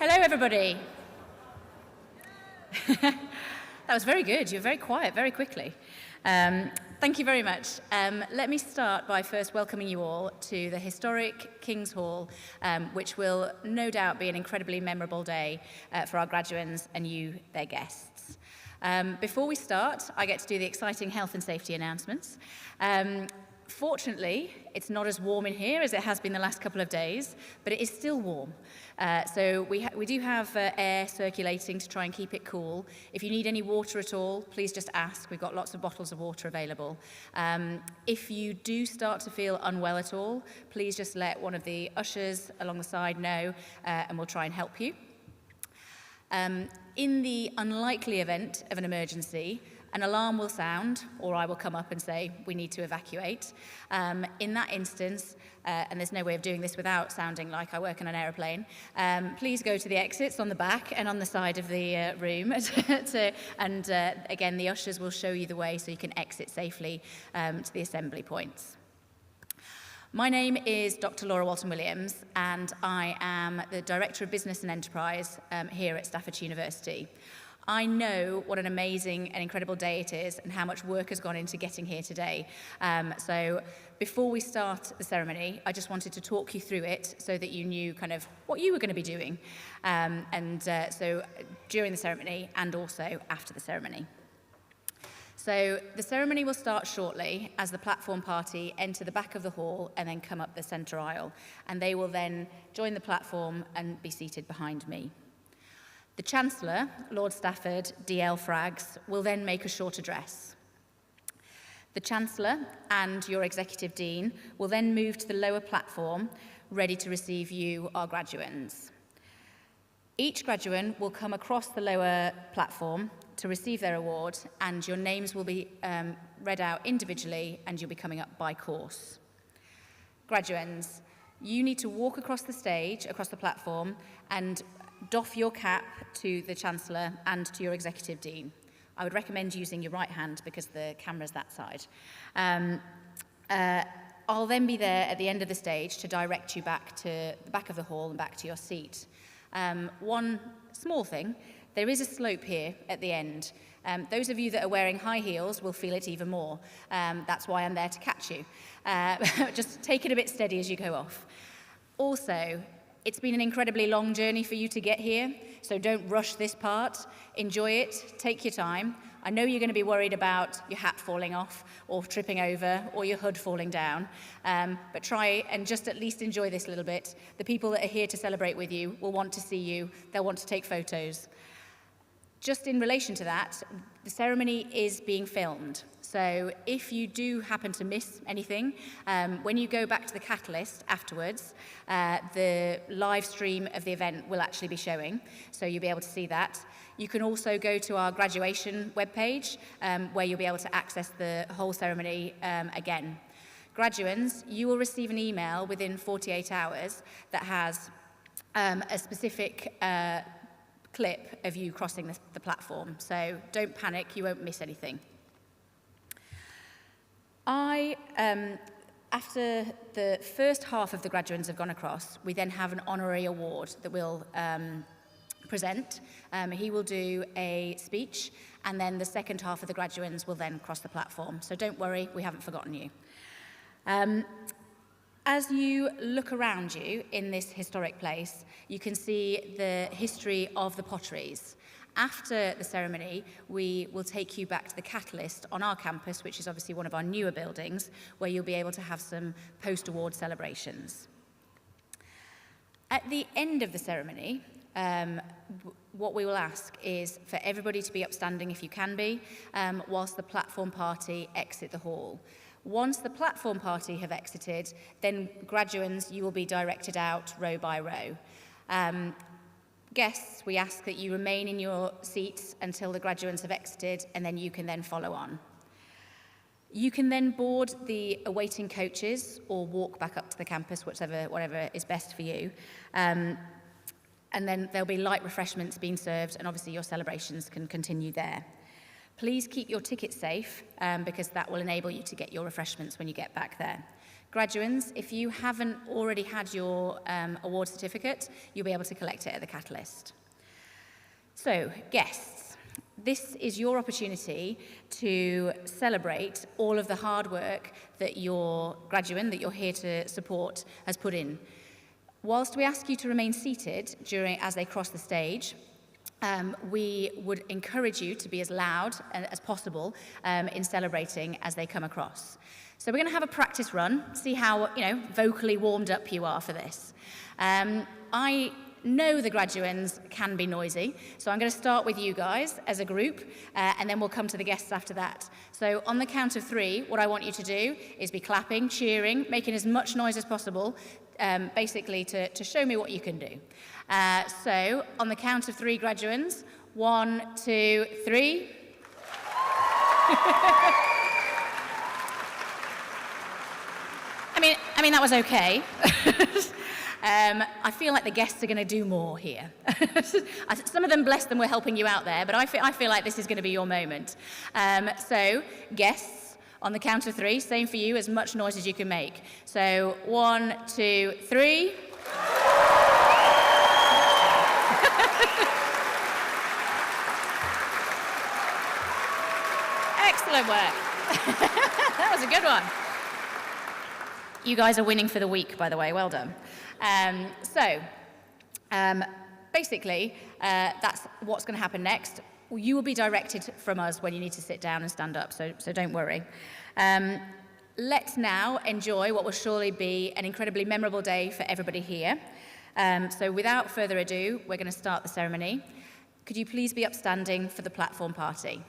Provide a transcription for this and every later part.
Hello, everybody. That was very good. You were very quiet very quickly. Thank you very much. Let me start by first welcoming you all to the historic King's Hall, which will no doubt be an incredibly memorable day for our graduates and you, their guests. Before we start, I get to do the exciting health and safety announcements. Fortunately, it's not as warm in here as it has been the last couple of days, but it is still warm. So we do have air circulating to try and keep it cool. If you need any water at all, please just ask. We've got lots of bottles of water available. If you do start to feel unwell at all, please just let one of the ushers along the side know, and we'll try and help you. In the unlikely event of an emergency, an alarm will sound, or I will come up and say, we need to evacuate. In that instance, and there's no way of doing this without sounding like I work on an aeroplane, please go to the exits on the back and on the side of the room. Again, the ushers will show you the way so you can exit safely to the assembly points. My name is Dr. Laura Walton-Williams, and I am the Director of Business and Enterprise here at Staffordshire University. I know what an amazing and incredible day it is and how much work has gone into getting here today. So before we start the ceremony, I just wanted to talk you through it so that you knew kind of what you were going to be doing, so during the ceremony and also after the ceremony. So the ceremony will start shortly as the platform party enter the back of the hall and then come up the centre aisle, and they will then join the platform and be seated behind me. The Chancellor, Lord Stafford D.L. Fraggs, will then make a short address. The Chancellor and your Executive Dean will then move to the lower platform, ready to receive you, our graduands. Each graduand will come across the lower platform to receive their award, and your names will be read out individually, and you'll be coming up by course. Graduands, you need to walk across the stage, across the platform, and doff your cap to the Chancellor and to your Executive Dean. I would recommend using your right hand because the camera's that side. I'll then be there at the end of the stage to direct you back to the back of the hall and back to your seat. One small thing, there is a slope here at the end. Those of you that are wearing high heels will feel it even more. That's why I'm there to catch you. Just take it a bit steady as you go off. Also, it's been an incredibly long journey for you to get here, so don't rush this part. Enjoy it, take your time. I know you're going to be worried about your hat falling off or tripping over or your hood falling down, but try and just at least enjoy this a little bit. The people that are here to celebrate with you will want to see you. They'll want to take photos. Just in relation to that, the ceremony is being filmed. So if you do happen to miss anything, when you go back to the Catalyst afterwards, the live stream of the event will actually be showing, so you'll be able to see that. You can also go to our graduation webpage, where you'll be able to access the whole ceremony again. Graduands, you will receive an email within 48 hours that has a specific clip of you crossing the platform, so don't panic, you won't miss anything. After the first half of the graduands have gone across, we then have an honorary award that we'll present. He will do a speech, and then the second half of the graduands will then cross the platform. So don't worry, we haven't forgotten you. As you look around you in this historic place, you can see the history of the potteries. After the ceremony, we will take you back to the Catalyst on our campus, which is obviously one of our newer buildings, where you'll be able to have some post-award celebrations. At the end of the ceremony, what we will ask is for everybody to be upstanding if you can be, whilst the platform party exit the hall. Once the platform party have exited, then graduands, you will be directed out row by row. Guests, we ask that you remain in your seats until the graduands have exited, and then you can then follow on. You can then board the awaiting coaches or walk back up to the campus, whatever is best for you. And then there'll be light refreshments being served, and obviously your celebrations can continue there. Please keep your tickets safe, because that will enable you to get your refreshments when you get back there. Graduands, if you haven't already had your award certificate, you'll be able to collect it at the Catalyst. So, guests, this is your opportunity to celebrate all of the hard work that your graduand, that you're here to support, has put in. Whilst we ask you to remain seated as they cross the stage, we would encourage you to be as loud as possible in celebrating as they come across. So we're going to have a practice run, see how vocally warmed up you are for this. I know the graduands can be noisy, so I'm going to start with you guys as a group, and then we'll come to the guests after that. So on the count of 3, what I want you to do is be clapping, cheering, making as much noise as possible, basically to show me what you can do. So on the count of 3, graduands, 1, 2, 3. I mean that was okay. I feel like the guests are going to do more here. Some of them, bless them, were helping you out there, but I feel like this is going to be your moment. So, guests, on the count of 3, same for you, as much noise as you can make. So, 1, 2, 3. Excellent work. That was a good one. You guys are winning for the week, by the way. Well done. Basically, that's what's going to happen next. You will be directed from us when you need to sit down and stand up, so don't worry. Let's now enjoy what will surely be an incredibly memorable day for everybody here. So without further ado, we're going to start the ceremony. Could you please be upstanding for the platform party?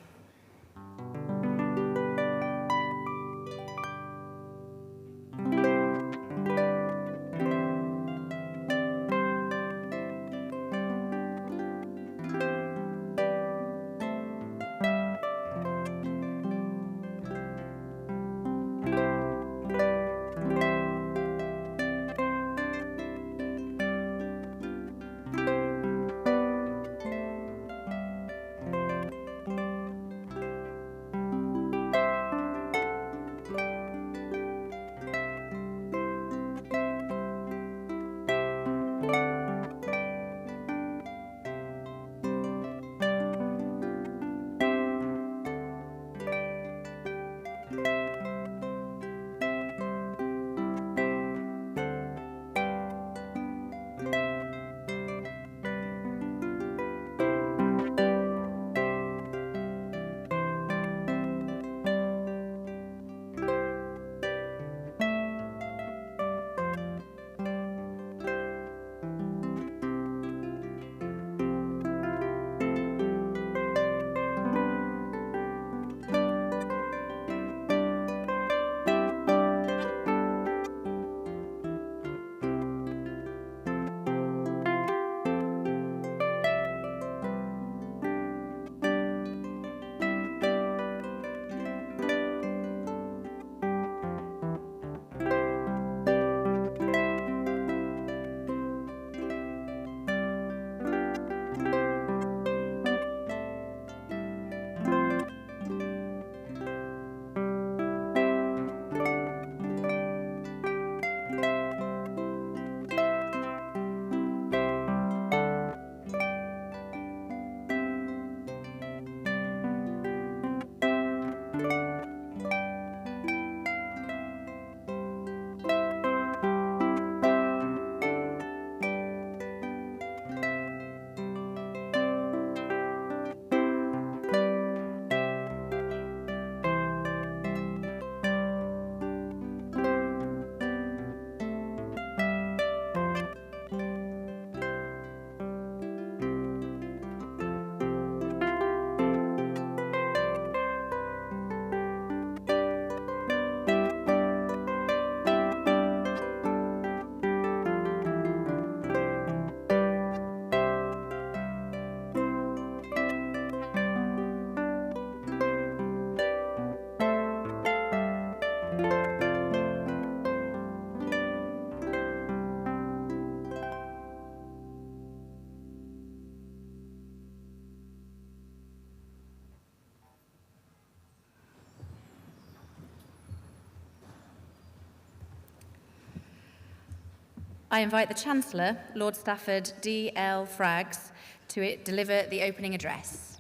I invite the Chancellor, Lord Stafford D.L. Fraggs, to deliver the opening address.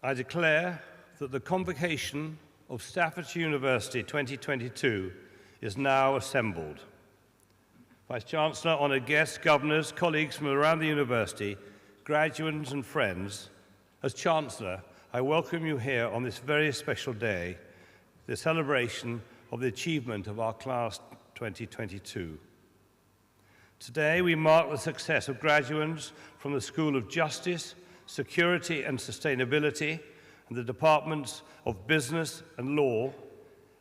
I declare that the convocation of Staffordshire University 2022 is now assembled. Vice-Chancellor, honoured guests, governors, colleagues from around the university, graduates and friends, as Chancellor, I welcome you here on this very special day, the celebration of the achievement of our class 2022. Today we mark the success of graduates from the School of Justice, Security and Sustainability, and the Departments of Business and Law,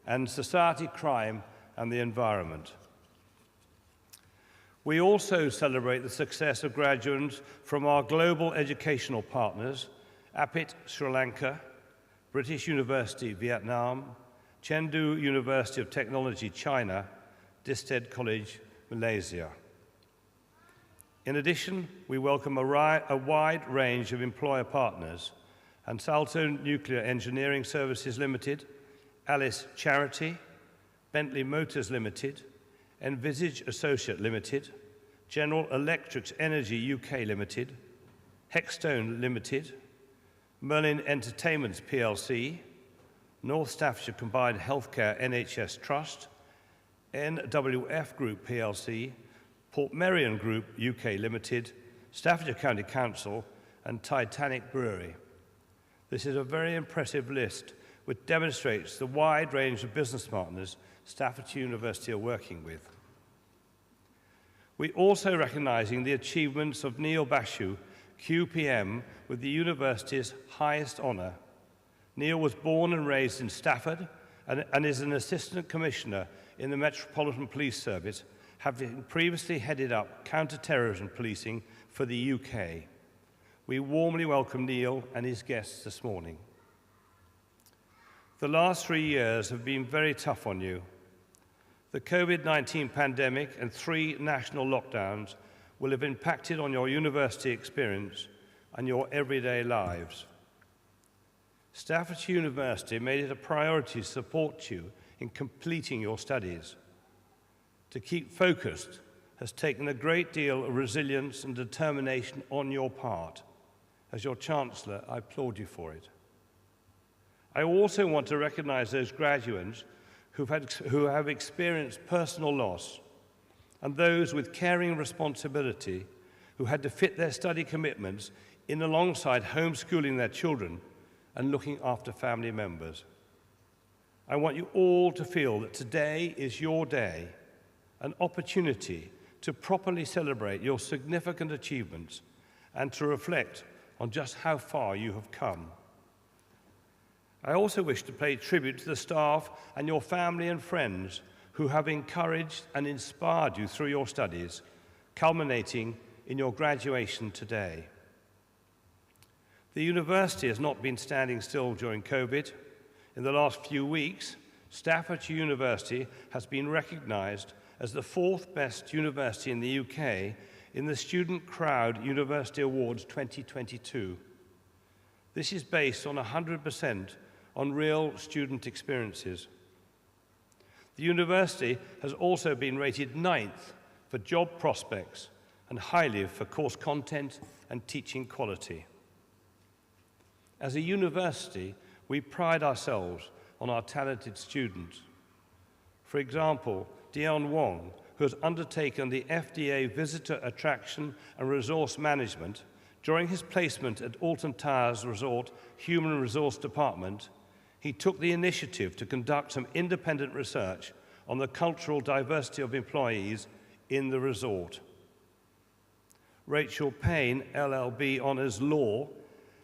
and Society, Crime and the Environment. We also celebrate the success of graduates from our global educational partners, APIT Sri Lanka, British University Vietnam, Chengdu University of Technology China, Disted College Malaysia. In addition, we welcome a wide range of employer partners, Ansaldo Nuclear Engineering Services Limited, Alice Charity, Bentley Motors Limited, Envisage Associate Limited, General Electric's Energy UK Limited, Hexstone Limited, Merlin Entertainments plc, North Staffordshire Combined Healthcare NHS Trust, NWF Group plc, Portmeirion Group UK Limited, Staffordshire County Council, and Titanic Brewery. This is a very impressive list which demonstrates the wide range of business partners Staffordshire University are working with. We also recognizing the achievements of Neil Bashu, QPM, with the university's highest honour. Neil was born and raised in Stafford and is an Assistant Commissioner in the Metropolitan Police Service, having previously headed up counter-terrorism policing for the UK. We warmly welcome Neil and his guests this morning. The last 3 years have been very tough on you. The COVID-19 pandemic and 3 national lockdowns will have impacted on your university experience and your everyday lives. Staffordshire University made it a priority to support you in completing your studies. To keep focused has taken a great deal of resilience and determination on your part. As your Chancellor, I applaud you for it. I also want to recognize those graduates who have experienced personal loss and those with caring responsibility who had to fit their study commitments in alongside homeschooling their children and looking after family members. I want you all to feel that today is your day, an opportunity to properly celebrate your significant achievements and to reflect on just how far you have come. I also wish to pay tribute to the staff and your family and friends who have encouraged and inspired you through your studies, culminating in your graduation today. The university has not been standing still during COVID. In the last few weeks, Staffordshire University has been recognized as the 4th best university in the UK in the Student Crowd University Awards 2022. This is based on 100% on real student experiences. The university has also been rated 9th for job prospects and highly for course content and teaching quality. As a university, we pride ourselves on our talented students. For example, Dion Wong, who has undertaken the FDA Visitor Attraction and Resource Management during his placement at Alton Towers Resort Human Resource Department, he took the initiative to conduct some independent research on the cultural diversity of employees in the resort. Rachel Payne, LLB Honours Law,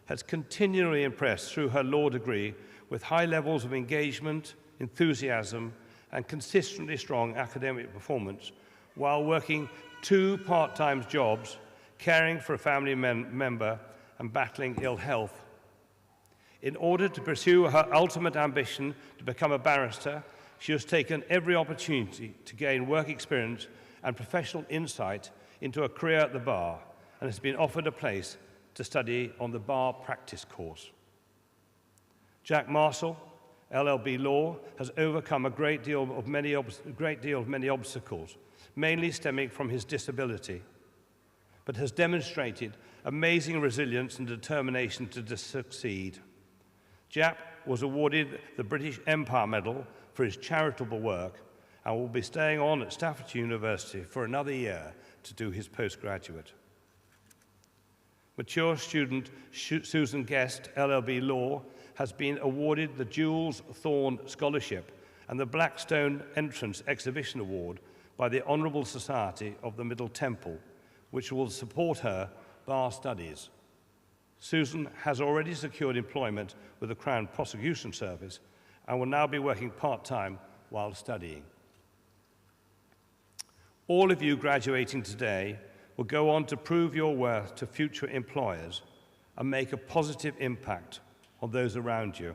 has continually impressed through her law degree with high levels of engagement, enthusiasm, and consistently strong academic performance while working 2 part-time jobs, caring for a family member and battling ill health. In order to pursue her ultimate ambition to become a barrister, she has taken every opportunity to gain work experience and professional insight into a career at the bar and has been offered a place to study on the bar practice course. Jack Marshall, LLB Law, has overcome a great deal of many obstacles, mainly stemming from his disability, but has demonstrated amazing resilience and determination to succeed. Jack was awarded the British Empire Medal for his charitable work and will be staying on at Staffordshire University for another year to do his postgraduate. Mature student Susan Guest, LLB Law, has been awarded the Jules Thorne Scholarship and the Blackstone Entrance Exhibition Award by the Honourable Society of the Middle Temple, which will support her bar studies. Susan has already secured employment with the Crown Prosecution Service and will now be working part-time while studying. All of you graduating today will go on to prove your worth to future employers and make a positive impact on those around you.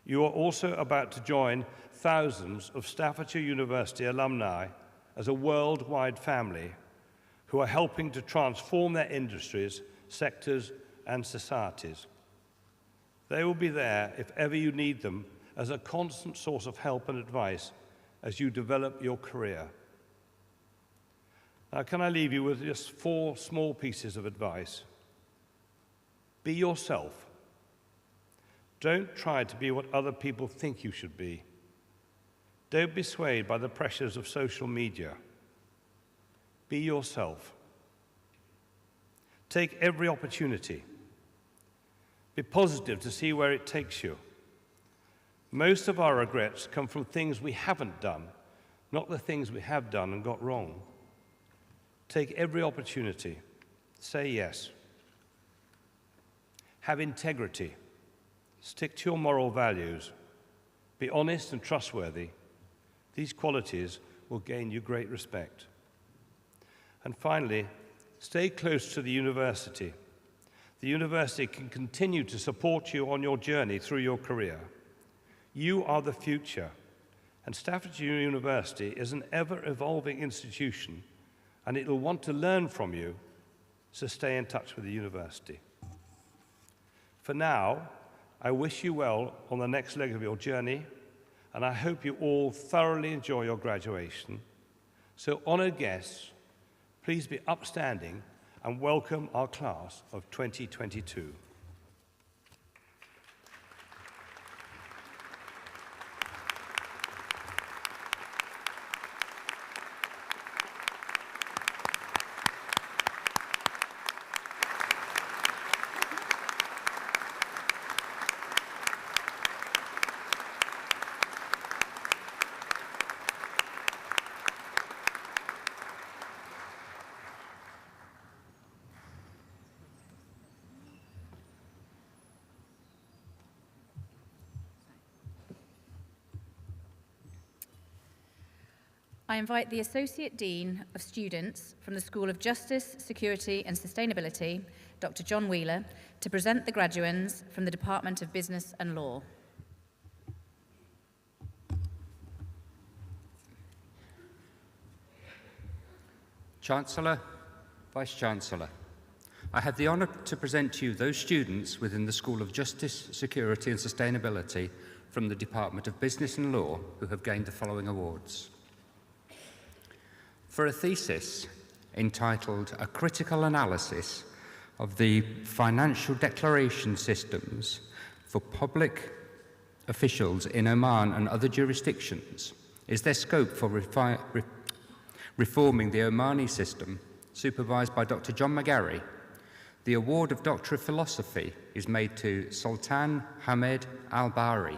You are also about to join thousands of Staffordshire University alumni as a worldwide family who are helping to transform their industries, sectors, and societies. They will be there if ever you need them as a constant source of help and advice as you develop your career. Now, can I leave you with just 4 small pieces of advice? Be yourself. Don't try to be what other people think you should be. Don't be swayed by the pressures of social media. Be yourself. Take every opportunity. Be positive to see where it takes you. Most of our regrets come from things we haven't done, not the things we have done and got wrong. Take every opportunity. Say yes. Have integrity. Stick to your moral values. Be honest and trustworthy. These qualities will gain you great respect. And finally, stay close to the university. The university can continue to support you on your journey through your career. You are the future, and Staffordshire University is an ever-evolving institution, and it will want to learn from you, so stay in touch with the university. For now, I wish you well on the next leg of your journey, and I hope you all thoroughly enjoy your graduation. So, honoured guests, please be upstanding and welcome our class of 2022. I invite the Associate Dean of Students from the School of Justice, Security and Sustainability, Dr. John Wheeler, to present the graduands from the Department of Business and Law. Chancellor, Vice-Chancellor, I have the honour to present to you those students within the School of Justice, Security and Sustainability from the Department of Business and Law who have gained the following awards. For a thesis entitled A Critical Analysis of the Financial Declaration Systems for Public Officials in Oman and Other Jurisdictions, is there scope for reforming the Omani system, supervised by Dr. John McGarry? The award of Doctor of Philosophy is made to Sultan Hamed Al-Bahri.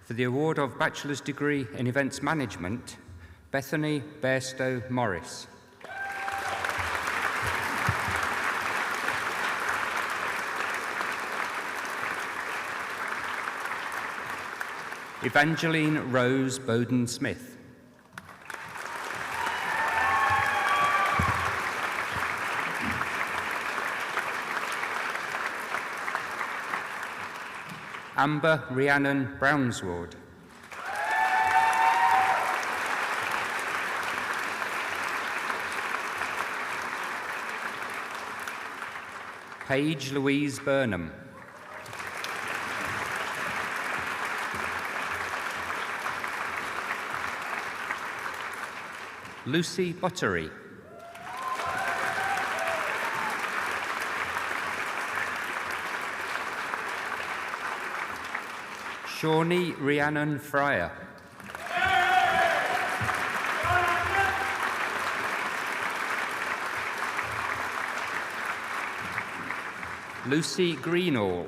For the award of Bachelor's Degree in Events Management, Bethany Bairstow Morris. Evangeline Rose Bowden Smith. Amber Rhiannon Brownsward. Paige Louise Burnham. Lucy Buttery. Shawnee Rhiannon Fryer. Lucy Greenall.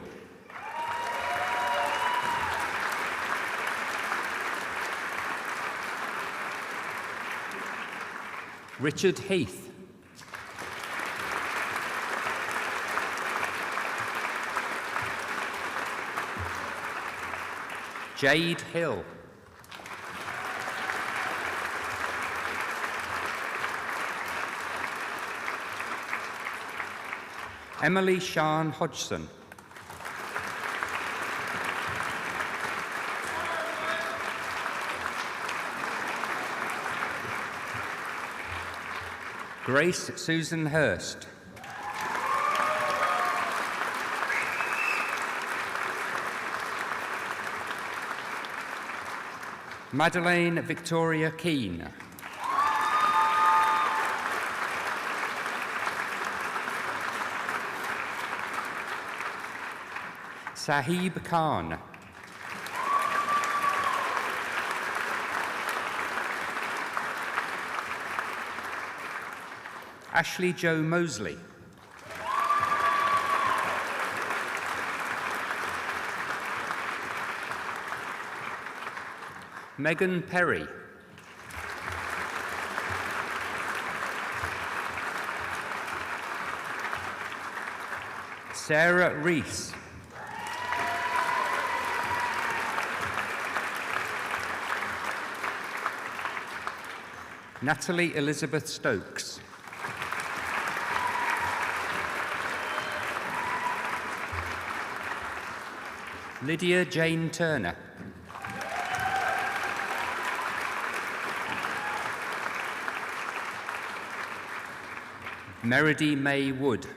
Richard Heath. Jade Hill. Emily Sian Hodgson. Grace Susan Hurst. Madeleine Victoria Keane. Sahib Khan. Ashley Jo Mosley. Megan Perry. Sarah Rees. Natalie Elizabeth Stokes. Lydia Jane Turner. Meredy May Wood.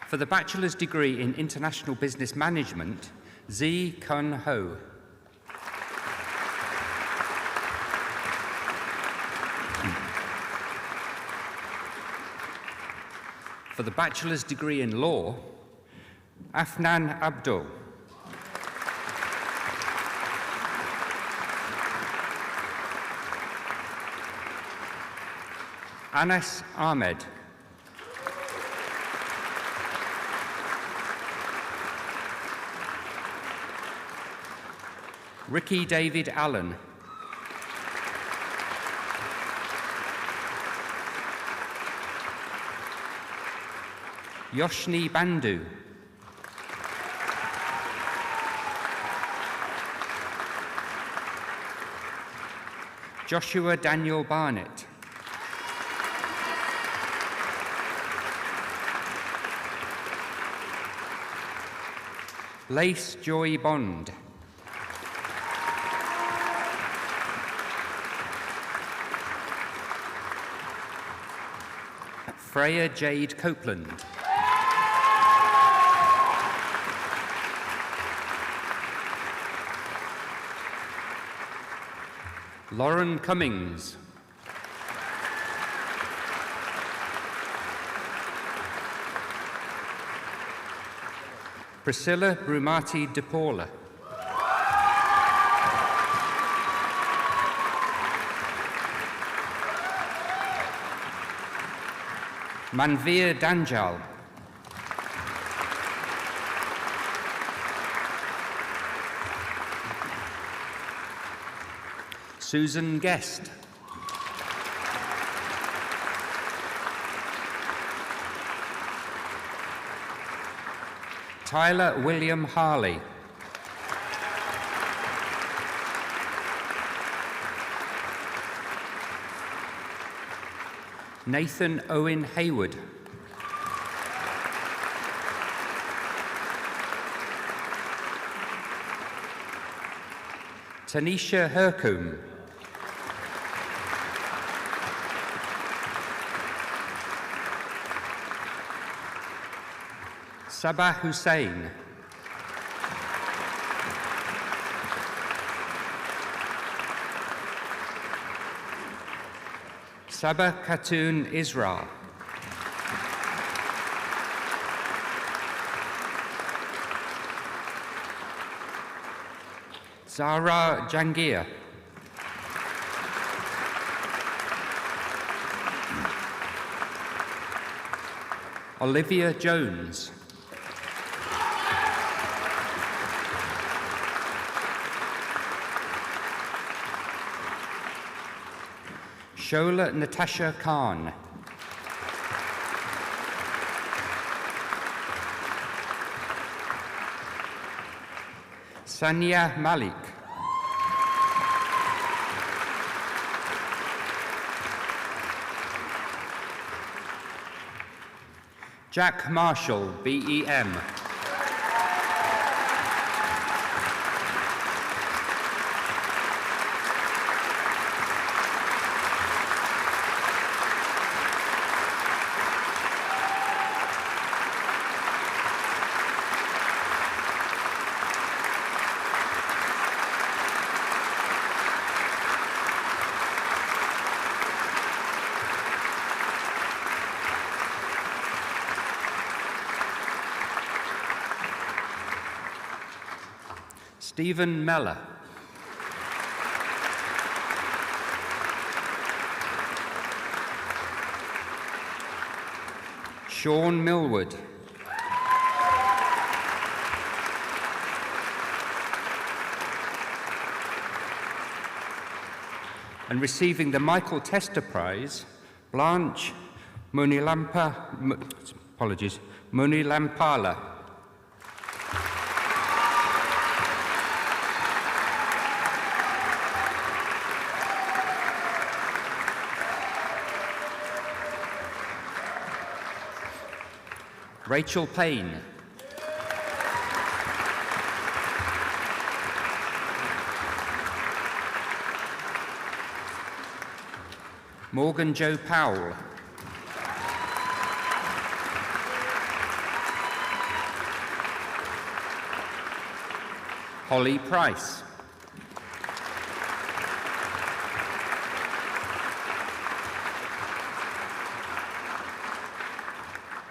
For the bachelor's degree in International Business Management, Zi Kun Ho. For the bachelor's degree in law, Afnan Abdul. Anas Ahmed. Ricky David Allen. Yoshni Bandhu. Joshua Daniel Barnett. Lace Joy Bond. Freya Jade Copeland. Lauren Cummings. Priscilla Brumati De Paula. Manveer Danjal. Susan Guest. Tyler William Harley. Nathan Owen Hayward. Tanisha Hercombe. Sabah Hussain. Sabah Khatun Isra. Zara Jangir. Olivia Jones. Shola Natasha Khan. Sanya Malik. Jack Marshall, BEM. Stephen Meller. Sean Millwood. And receiving the Michael Tester Prize, Blanche Munilampala. Rachel Payne. Morgan Jo Powell. Holly Price.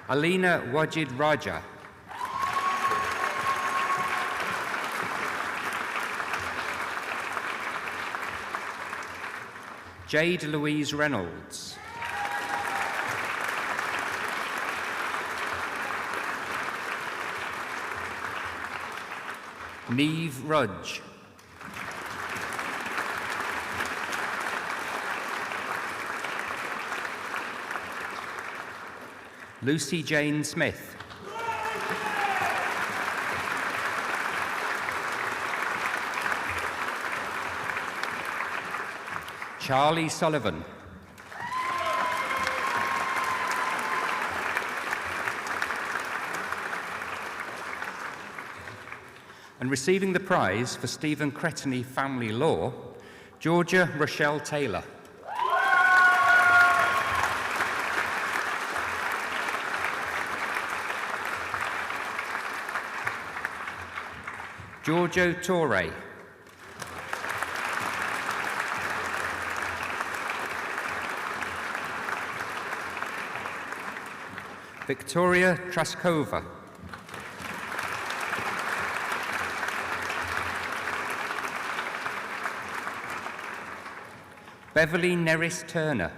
Alina Wajid Raja. Jade Louise Reynolds. Neve Rudge. Lucy Jane Smith. Charlie Sullivan. And receiving the prize for Stephen Cretany Family Law, Georgia Rochelle Taylor. Giorgio Torre. Victoria Traskova. Beverly Neris Turner.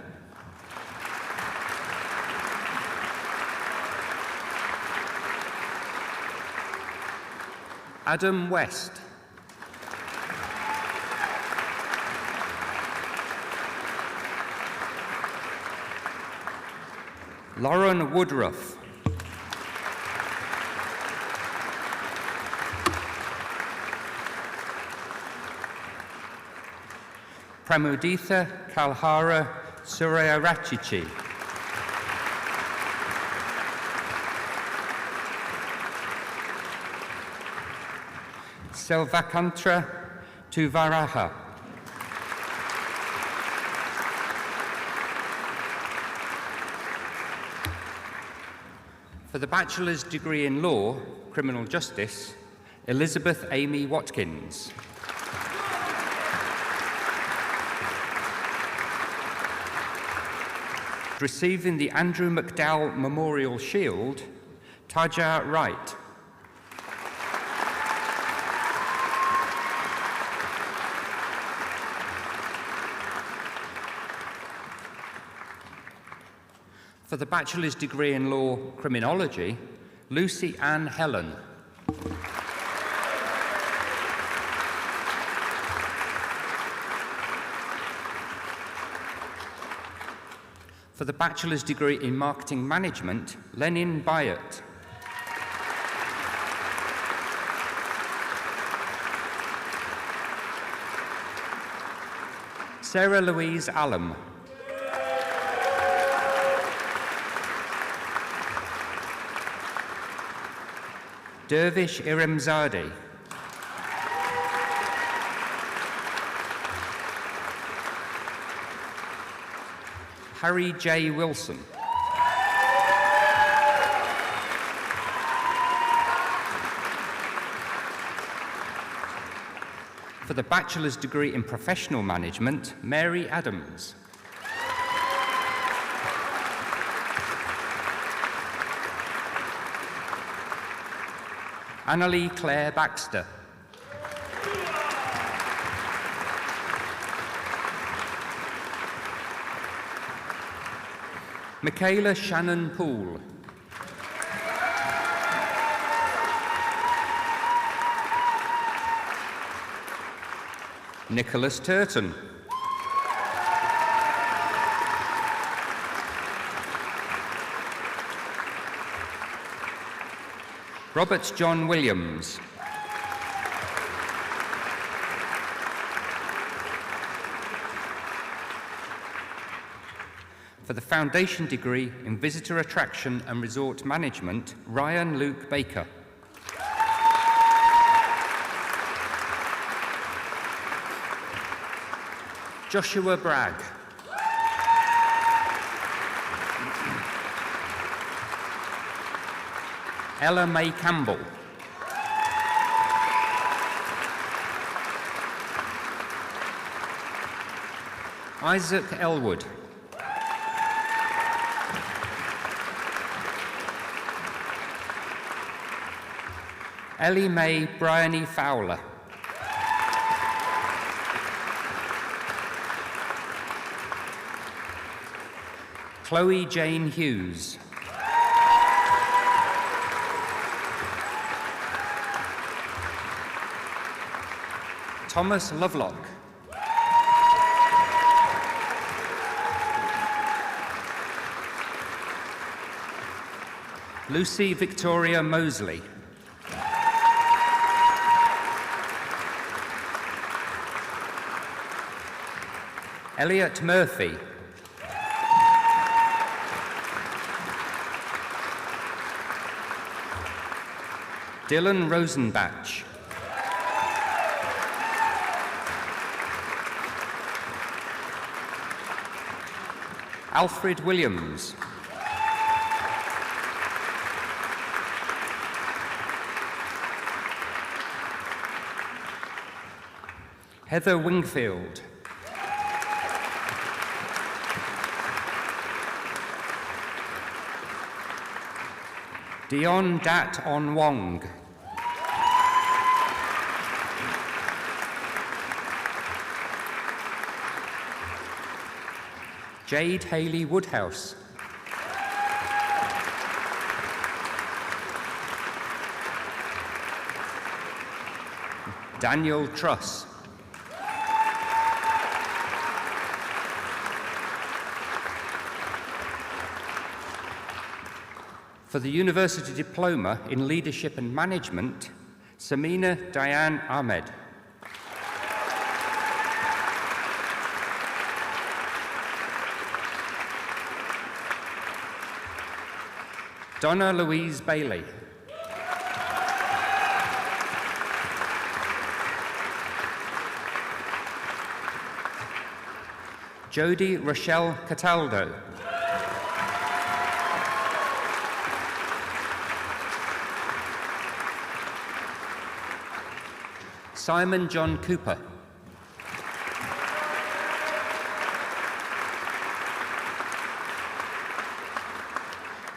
Adam West. Lauren Woodruff. Pramuditha Kalhara Surayarachichi. Selvakantra Tuvaraha. For the bachelor's degree in law, criminal justice, Elizabeth Amy Watkins. Receiving the Andrew McDowell Memorial Shield, Taja Wright. For the bachelor's degree in law, criminology, Lucy Ann Helen. For the bachelor's degree in marketing management, Lenin Bayat. Sarah Louise Allam. Dervish Iremzadeh. Harry J. Wilson. For the bachelor's degree in professional management, Mary Adams. Annalie Claire Baxter. Michaela Shannon Poole. Nicholas Turton. Robert John Williams. For the foundation degree in visitor attraction and resort management, Ryan Luke Baker. Joshua Bragg. Ella May Campbell. Isaac Elwood. Ellie Mae Bryony Fowler. Chloe Jane Hughes. Thomas Lovelock. Lucy Victoria Mosley. Elliot Murphy. Dylan Rosenbach. Alfred Williams. Heather Wingfield. Dion Dat On Wong. Jade Haley Woodhouse. Daniel Truss. For the University Diploma in Leadership and Management, Samina Diane Ahmed. Donna Louise Bailey. Jodie Rochelle Cataldo. Simon John Cooper.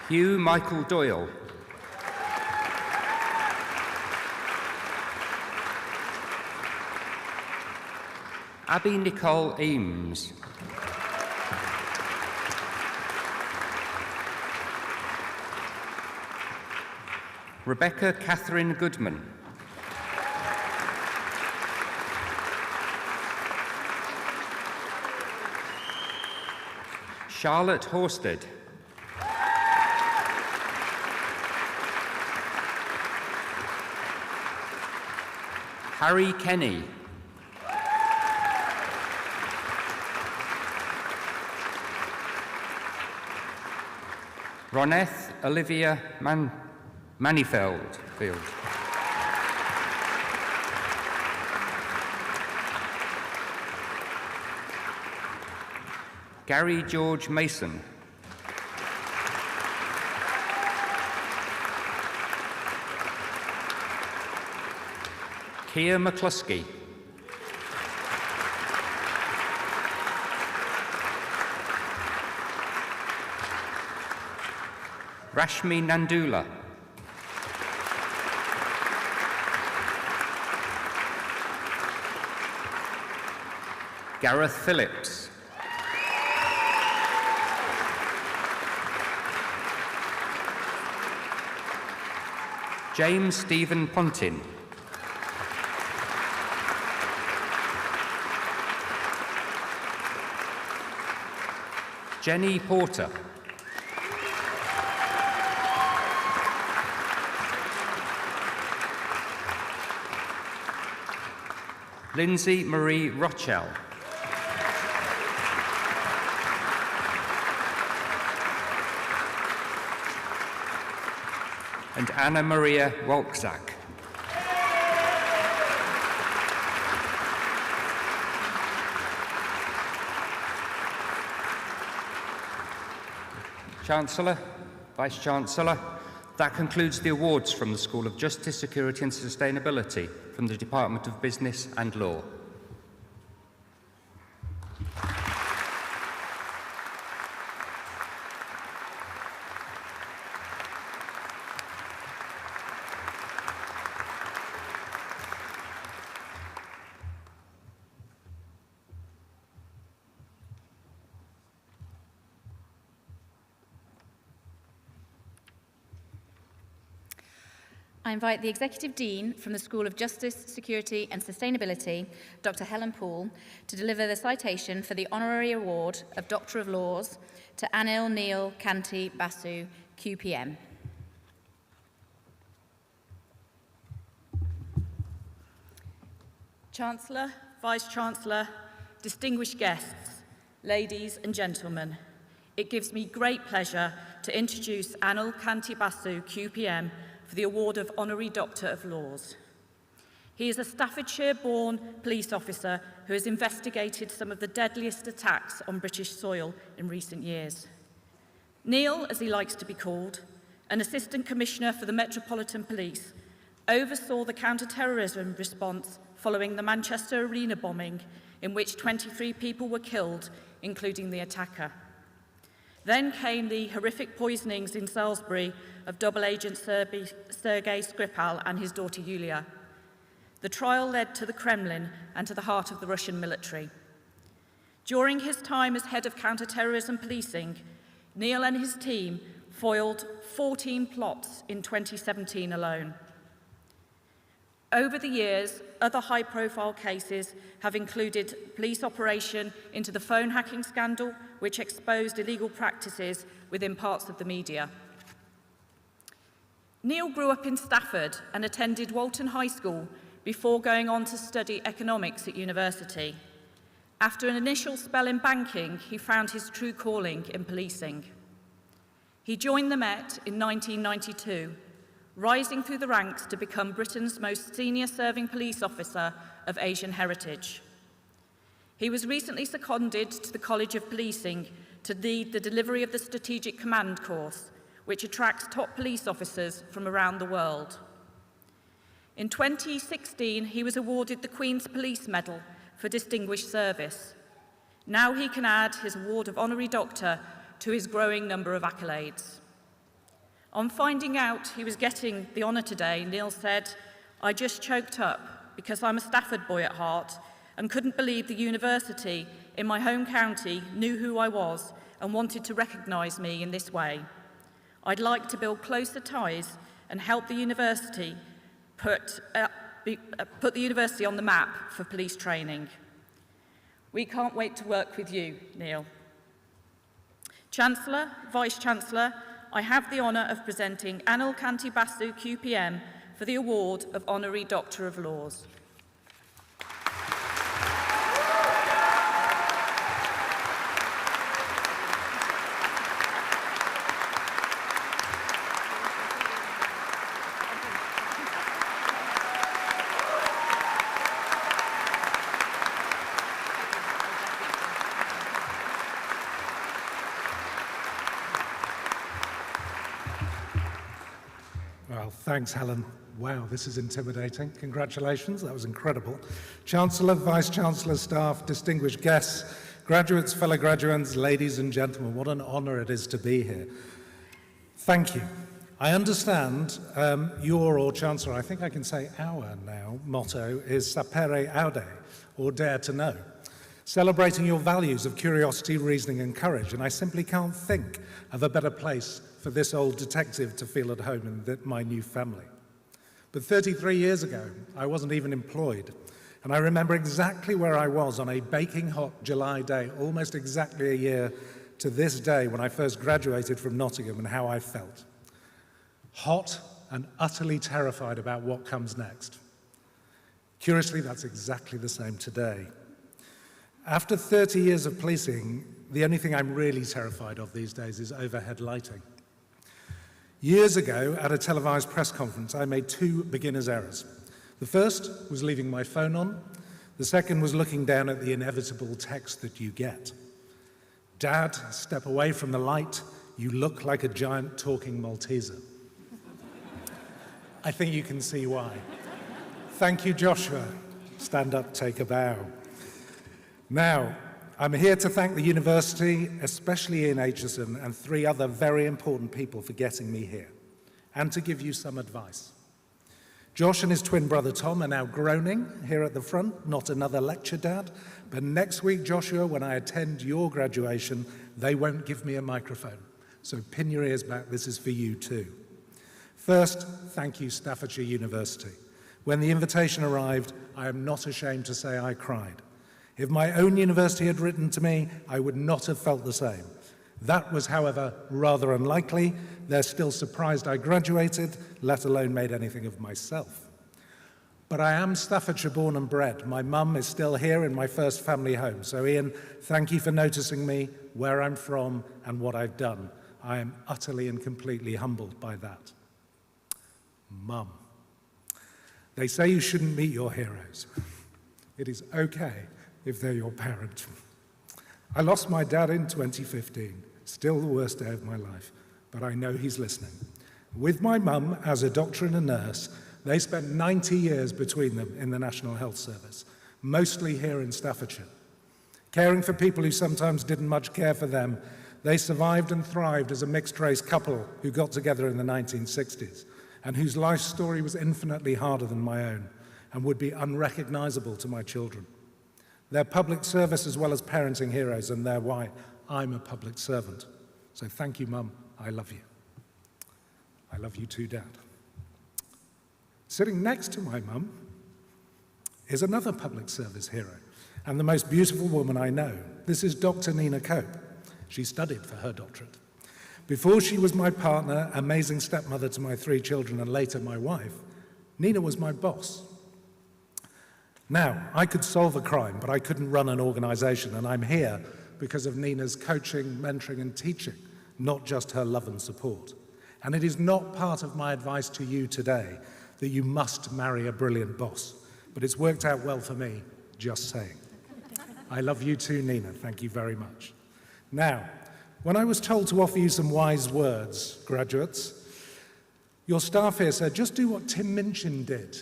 Hugh Michael Doyle. Abby Nicole Eames. Rebecca Catherine Goodman. Charlotte Horsted. Harry Kenny. Roneth Olivia Manifeld. Gary George Mason. Kia McCluskey. Rashmi Nandula. Gareth Phillips. James Stephen Pontin. Jenny Porter. Lindsay Marie Rochelle. And Anna Maria Wolczak. Chancellor, Vice-Chancellor, that concludes the awards from the School of Justice, Security and Sustainability from the Department of Business and Law. I invite the Executive Dean from the School of Justice, Security and Sustainability, Dr. Helen Poole, to deliver the citation for the Honorary Award of Doctor of Laws to Anil Neil Kanti Basu, QPM. Chancellor, Vice-Chancellor, distinguished guests, ladies and gentlemen, it gives me great pleasure to introduce Anil Kanti Basu, QPM, for the award of Honorary Doctor of Laws. He is a Staffordshire-born police officer who has investigated some of the deadliest attacks on British soil in recent years. Neil, as he likes to be called, an Assistant Commissioner for the Metropolitan Police, oversaw the counter-terrorism response following the Manchester Arena bombing, in which 23 people were killed, including the attacker. Then came the horrific poisonings in Salisbury of double agent Sergei Skripal and his daughter Yulia. The trial led to the Kremlin and to the heart of the Russian military. During his time as head of counter-terrorism policing, Neil and his team foiled 14 plots in 2017 alone. Over the years, other high-profile cases have included police operation into the phone hacking scandal, which exposed illegal practices within parts of the media. Neil grew up in Stafford and attended Walton High School before going on to study economics at university. After an initial spell in banking, he found his true calling in policing. He joined the Met in 1992, rising through the ranks to become Britain's most senior serving police officer of Asian heritage. He was recently seconded to the College of Policing to lead the delivery of the Strategic Command course, which attracts top police officers from around the world. In 2016, he was awarded the Queen's Police Medal for Distinguished Service. Now he can add his award of Honorary Doctor to his growing number of accolades. On finding out he was getting the honour today, Neil said, "I just choked up because I'm a Stafford boy at heart and couldn't believe the university in my home county knew who I was and wanted to recognise me in this way. I'd like to build closer ties and help the university put the university on the map for police training. We can't wait to work with you, Neil." Chancellor, Vice-Chancellor, I have the honour of presenting Anil Kanti Basu, QPM, for the award of Honorary Doctor of Laws. Well, thanks, Helen. Wow, this is intimidating. Congratulations, that was incredible. Chancellor, Vice-Chancellor, staff, distinguished guests, graduates, fellow graduates, ladies and gentlemen, what an honour it is to be here. Thank you. I understand your, or Chancellor, I think I can say our now, motto is Sapere Aude, or Dare to Know, celebrating your values of curiosity, reasoning and courage, and I simply can't think of a better place for this old detective to feel at home in my new family. But 33 years ago, I wasn't even employed, and I remember exactly where I was on a baking hot July day, almost exactly a year to this day when I first graduated from Nottingham, and how I felt. Hot and utterly terrified about what comes next. Curiously, that's exactly the same today. After 30 years of policing, the only thing I'm really terrified of these days is overhead lighting. Years ago, at a televised press conference, I made two beginner's errors. The first was leaving my phone on. The second was looking down at the inevitable text that you get. "Dad, step away from the light. You look like a giant talking Malteser." I think you can see why. Thank you, Joshua. Stand up, take a bow. Now, I'm here to thank the university, especially Ian Aitchison, and three other very important people for getting me here, and to give you some advice. Josh and his twin brother Tom are now groaning here at the front, not another lecture, Dad, but next week, Joshua, when I attend your graduation, they won't give me a microphone. So pin your ears back, this is for you too. First, thank you, Staffordshire University. When the invitation arrived, I am not ashamed to say I cried. If my own university had written to me, I would not have felt the same. That was, however, rather unlikely. They're still surprised I graduated, let alone made anything of myself. But I am Staffordshire born and bred. My mum is still here in my first family home. So Ian, thank you for noticing me, where I'm from, and what I've done. I am utterly and completely humbled by that. Mum. They say you shouldn't meet your heroes. It is okay if they're your parent. I lost my dad in 2015, still the worst day of my life, but I know he's listening. With my mum, as a doctor and a nurse, they spent 90 years between them in the National Health Service, mostly here in Staffordshire. Caring for people who sometimes didn't much care for them, they survived and thrived as a mixed-race couple who got together in the 1960s, and whose life story was infinitely harder than my own, and would be unrecognizable to my children. They're public service as well as parenting heroes, and they're why I'm a public servant. So thank you, Mum. I love you. I love you too, Dad. Sitting next to my mum is another public service hero, and the most beautiful woman I know. This is Dr. Nina Cope. She studied for her doctorate. Before she was my partner, amazing stepmother to my three children, and later my wife, Nina was my boss. Now, I could solve a crime, but I couldn't run an organization, and I'm here because of Nina's coaching, mentoring, and teaching, not just her love and support. And it is not part of my advice to you today that you must marry a brilliant boss, but it's worked out well for me, just saying. I love you too, Nina. Thank you very much. Now, when I was told to offer you some wise words, graduates, your staff here said, just do what Tim Minchin did.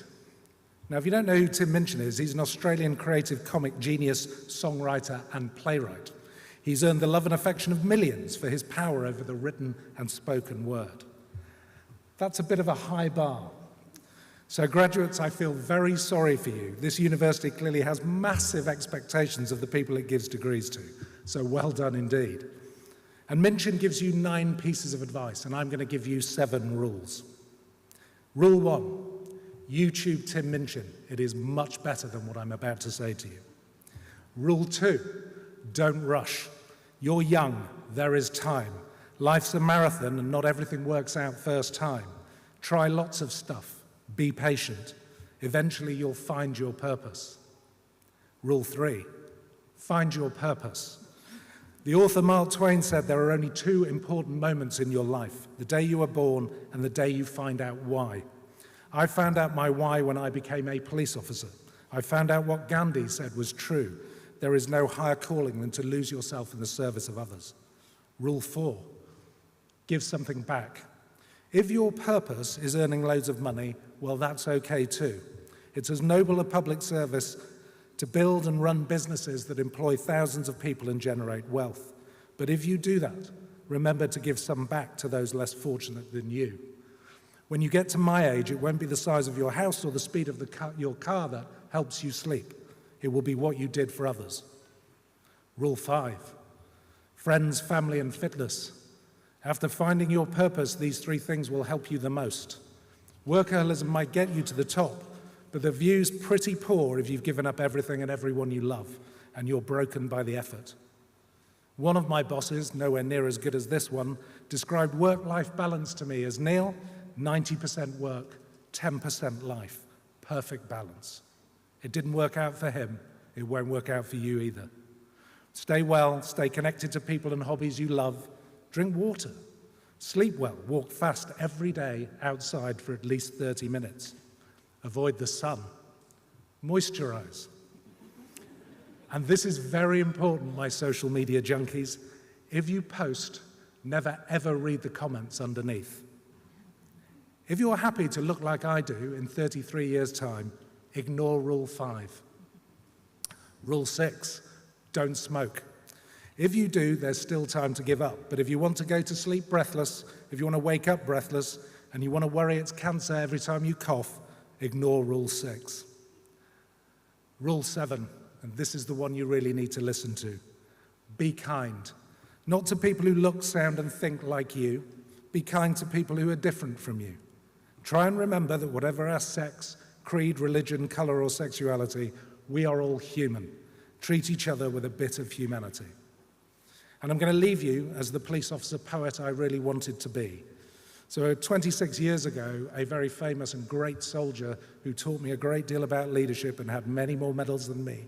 Now, if you don't know who Tim Minchin is, he's an Australian creative comic genius, songwriter, and playwright. He's earned the love and affection of millions for his power over the written and spoken word. That's a bit of a high bar. So graduates, I feel very sorry for you. This university clearly has massive expectations of the people it gives degrees to. So well done indeed. And Minchin gives you 9 pieces of advice, and I'm going to give you 7 rules. Rule 1, YouTube Tim Minchin. It is much better than what I'm about to say to you. Rule 2, don't rush. You're young, there is time. Life's a marathon and not everything works out first time. Try lots of stuff. Be patient. Eventually you'll find your purpose. Rule 3, find your purpose. The author Mark Twain said there are only 2 important moments in your life, the day you are born and the day you find out why. I found out my why when I became a police officer. I found out what Gandhi said was true. There is no higher calling than to lose yourself in the service of others. Rule 4, give something back. If your purpose is earning loads of money, well, that's okay too. It's as noble a public service to build and run businesses that employ thousands of people and generate wealth. But if you do that, remember to give some back to those less fortunate than you. When you get to my age, it won't be the size of your house or the speed of your car that helps you sleep. It will be what you did for others. Rule 5, friends, family, and fitness. After finding your purpose, these 3 things will help you the most. Workaholism might get you to the top, but the view's pretty poor if you've given up everything and everyone you love, and you're broken by the effort. One of my bosses, nowhere near as good as this one, described work-life balance to me as, Neil, 90% work, 10% life. Perfect balance. It didn't work out for him. It won't work out for you either. Stay well, stay connected to people and hobbies you love. Drink water. Sleep well. Walk fast every day outside for at least 30 minutes. Avoid the sun. Moisturize. And this is very important, my social media junkies. If you post, never ever read the comments underneath. If you're happy to look like I do in 33 years' time, ignore Rule 5. Rule 6, don't smoke. If you do, there's still time to give up. But if you want to go to sleep breathless, if you want to wake up breathless, and you want to worry it's cancer every time you cough, ignore Rule 6. Rule 7, and this is the one you really need to listen to. Be kind. Not to people who look, sound, and think like you. Be kind to people who are different from you. Try and remember that whatever our sex, creed, religion, color, or sexuality, we are all human. Treat each other with a bit of humanity. And I'm going to leave you as the police officer poet I really wanted to be. So 26 years ago, a very famous and great soldier who taught me a great deal about leadership and had many more medals than me,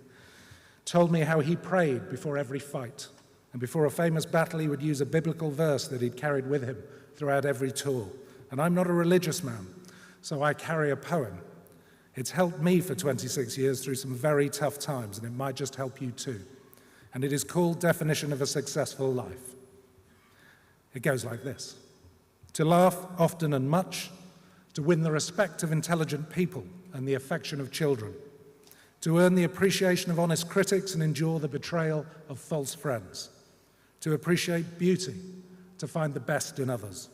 told me how he prayed before every fight. And before a famous battle, he would use a biblical verse that he'd carried with him throughout every tour. And I'm not a religious man, so I carry a poem. It's helped me for 26 years through some very tough times, and it might just help you too. And it is called Definition of a Successful Life. It goes like this. To laugh often and much, to win the respect of intelligent people and the affection of children, to earn the appreciation of honest critics and endure the betrayal of false friends, to appreciate beauty, to find the best in others,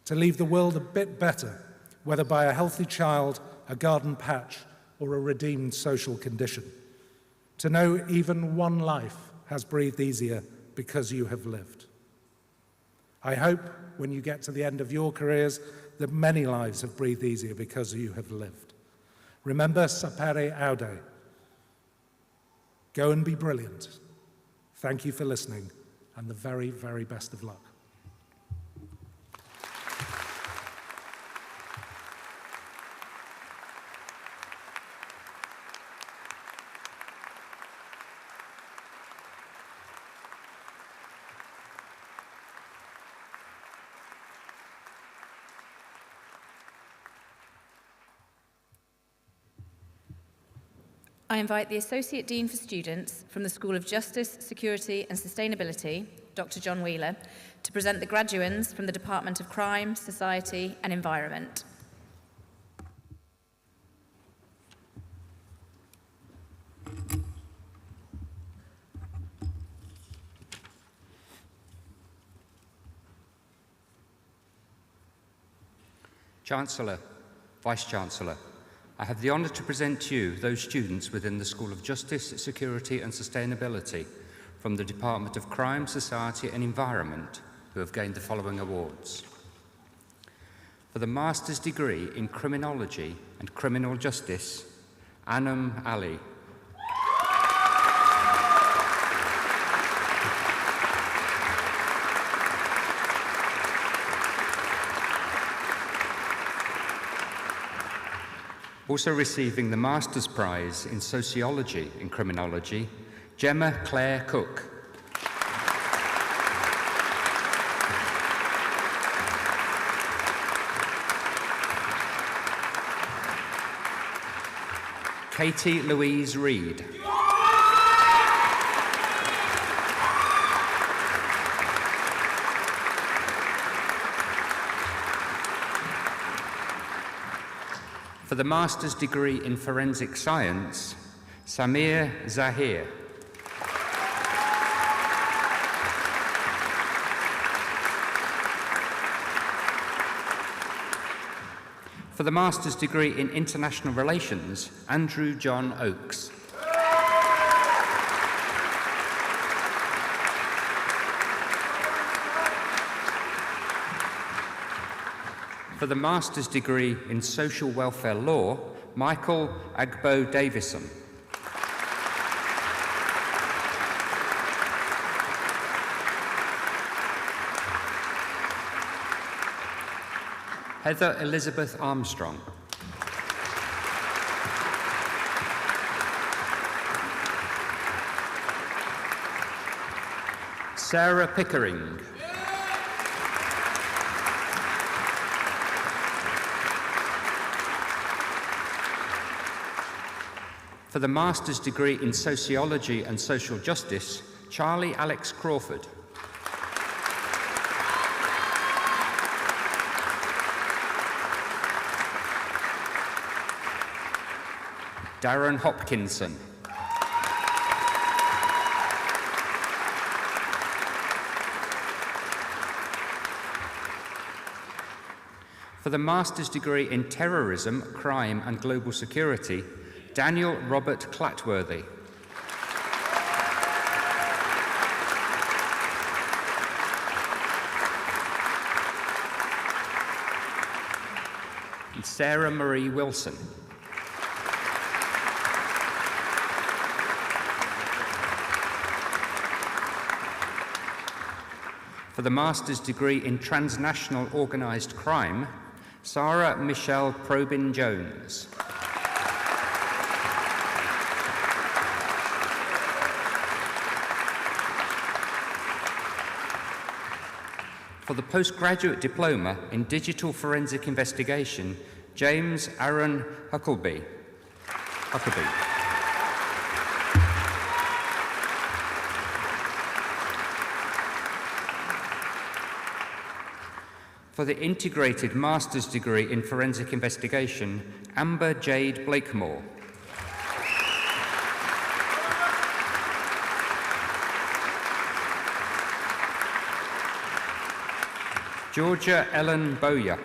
to leave the world a bit better, whether by a healthy child, a garden patch, or a redeemed social condition, to know even one life has breathed easier because you have lived. I hope when you get to the end of your careers that many lives have breathed easier because you have lived. Remember, sapere aude. Go and be brilliant. Thank you for listening, and the very, very best of luck. I invite the Associate Dean for Students from the School of Justice, Security and Sustainability, Dr. John Wheeler, to present the graduands from the Department of Crime, Society and Environment. Chancellor, Vice-Chancellor, I have the honour to present to you those students within the School of Justice, Security and Sustainability from the Department of Crime, Society and Environment who have gained the following awards. For the Master's degree in Criminology and Criminal Justice, Anam Ali. Also receiving the Master's Prize in Sociology and Criminology, Gemma Claire Cook. Katie Louise Reid. For the Master's degree in Forensic Science, Samir Zahir. For the Master's degree in International Relations, Andrew John Oakes. For the Master's degree in Social Welfare Law, Michael Agbo Davison. Heather Elizabeth Armstrong. Sarah Pickering. For the Master's degree in Sociology and Social Justice, Charlie Alex Crawford. Darren Hopkinson. For the Master's degree in Terrorism, Crime and Global Security, Daniel Robert Clatworthy. And Sarah Marie Wilson. For the Master's degree in Transnational Organised Crime, Sarah Michelle Probyn-Jones. For the Postgraduate Diploma in Digital Forensic Investigation, James Aaron Huckleby. For the Integrated Master's degree in Forensic Investigation, Amber Jade Blakemore. Georgia Ellen Bowyer.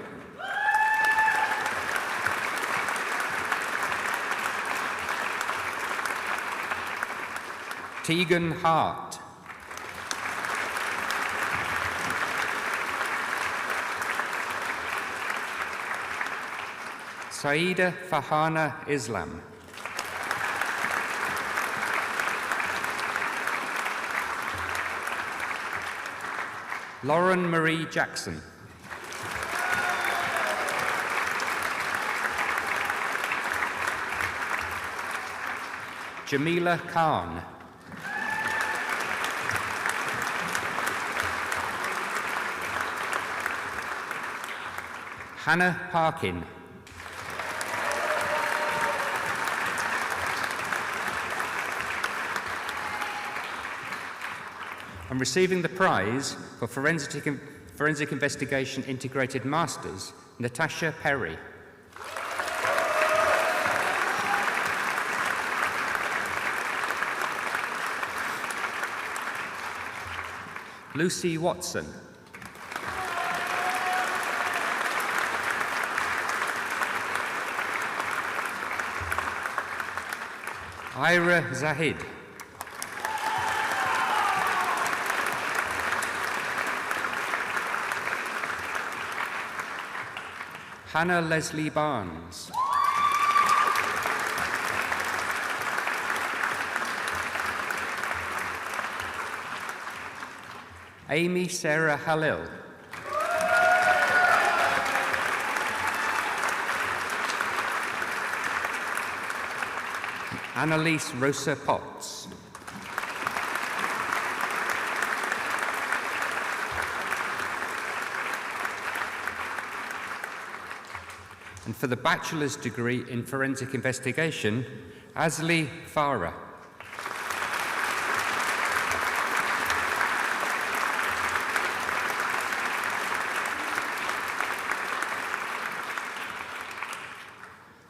Tegan Hart. Saida Fahana Islam. Lauren Marie Jackson. Jamila Khan. Hannah Parkin. and receiving the prize for Forensic Investigation Integrated Masters, Natasha Perry. Lucy Watson. Ira Zahid. Hannah Leslie Barnes. Amy Sarah Halil. Annalise Rosa Potts. And for the bachelor's degree in forensic investigation, Asli Farah.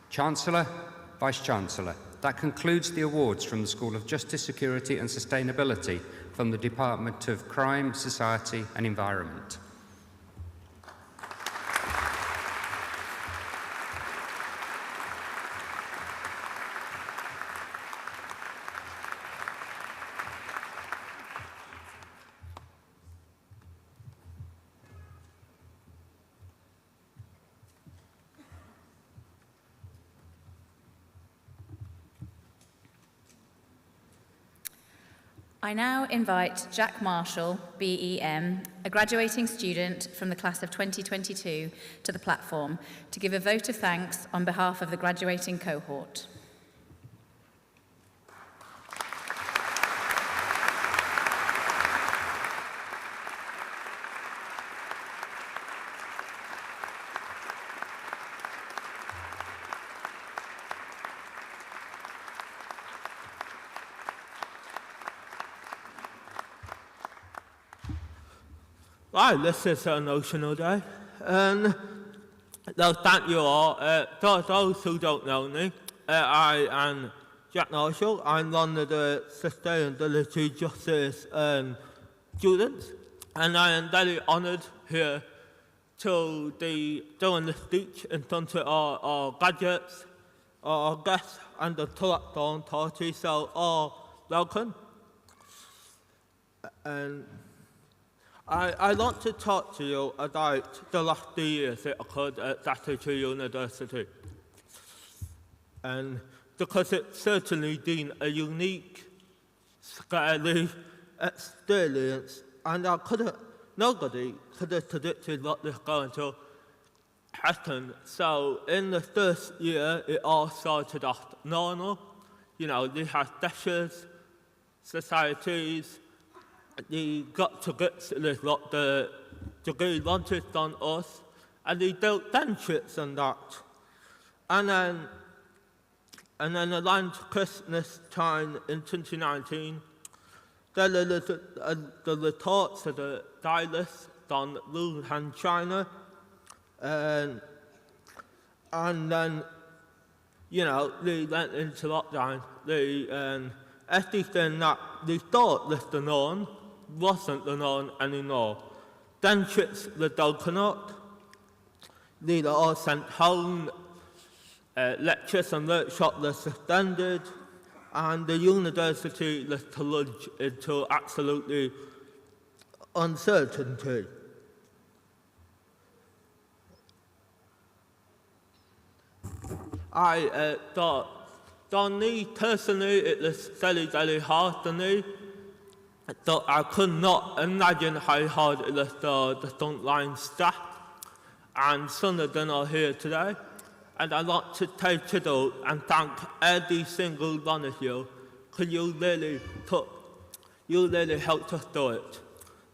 Chancellor, Vice-Chancellor, that concludes the awards from the School of Justice, Security and Sustainability from the Department of Crime, Society and Environment. I now invite Jack Marshall, BEM, a graduating student from the class of 2022, to the platform to give a vote of thanks on behalf of the graduating cohort. Right, this is an emotional day, and thank you all. Those who don't know me, I am Jack Marshall. I'm one of the Sustainability Justice students, and I am very honoured here to be doing this speech in front of our graduates, our guests, and the platform party, so all welcome. And I want to talk to you about the last 3 years that occurred at Thur University. And because it's certainly been a unique, scary experience, and nobody could have predicted what was going to happen. So in the first year, it all started off normal. You know, we had lectures, societies. They got to grips with what the degree wanted on us, and they built benches and that. And then around Christmas time in 2019, there were the reports of the virus on Wuhan, China, and then, you know, they went into lockdown. Everything that they thought was the norm wasn't the norm anymore. Benches were broken up. They were all sent home. Lectures and workshops were suspended, and the university was plunged into absolutely uncertainty. I thought, on me personally, it was very, very hard for me. So I could not imagine how hard it was for the frontline staff, and some of them are here today. And I want to take it all and thank every single one of you, because you really helped us do it.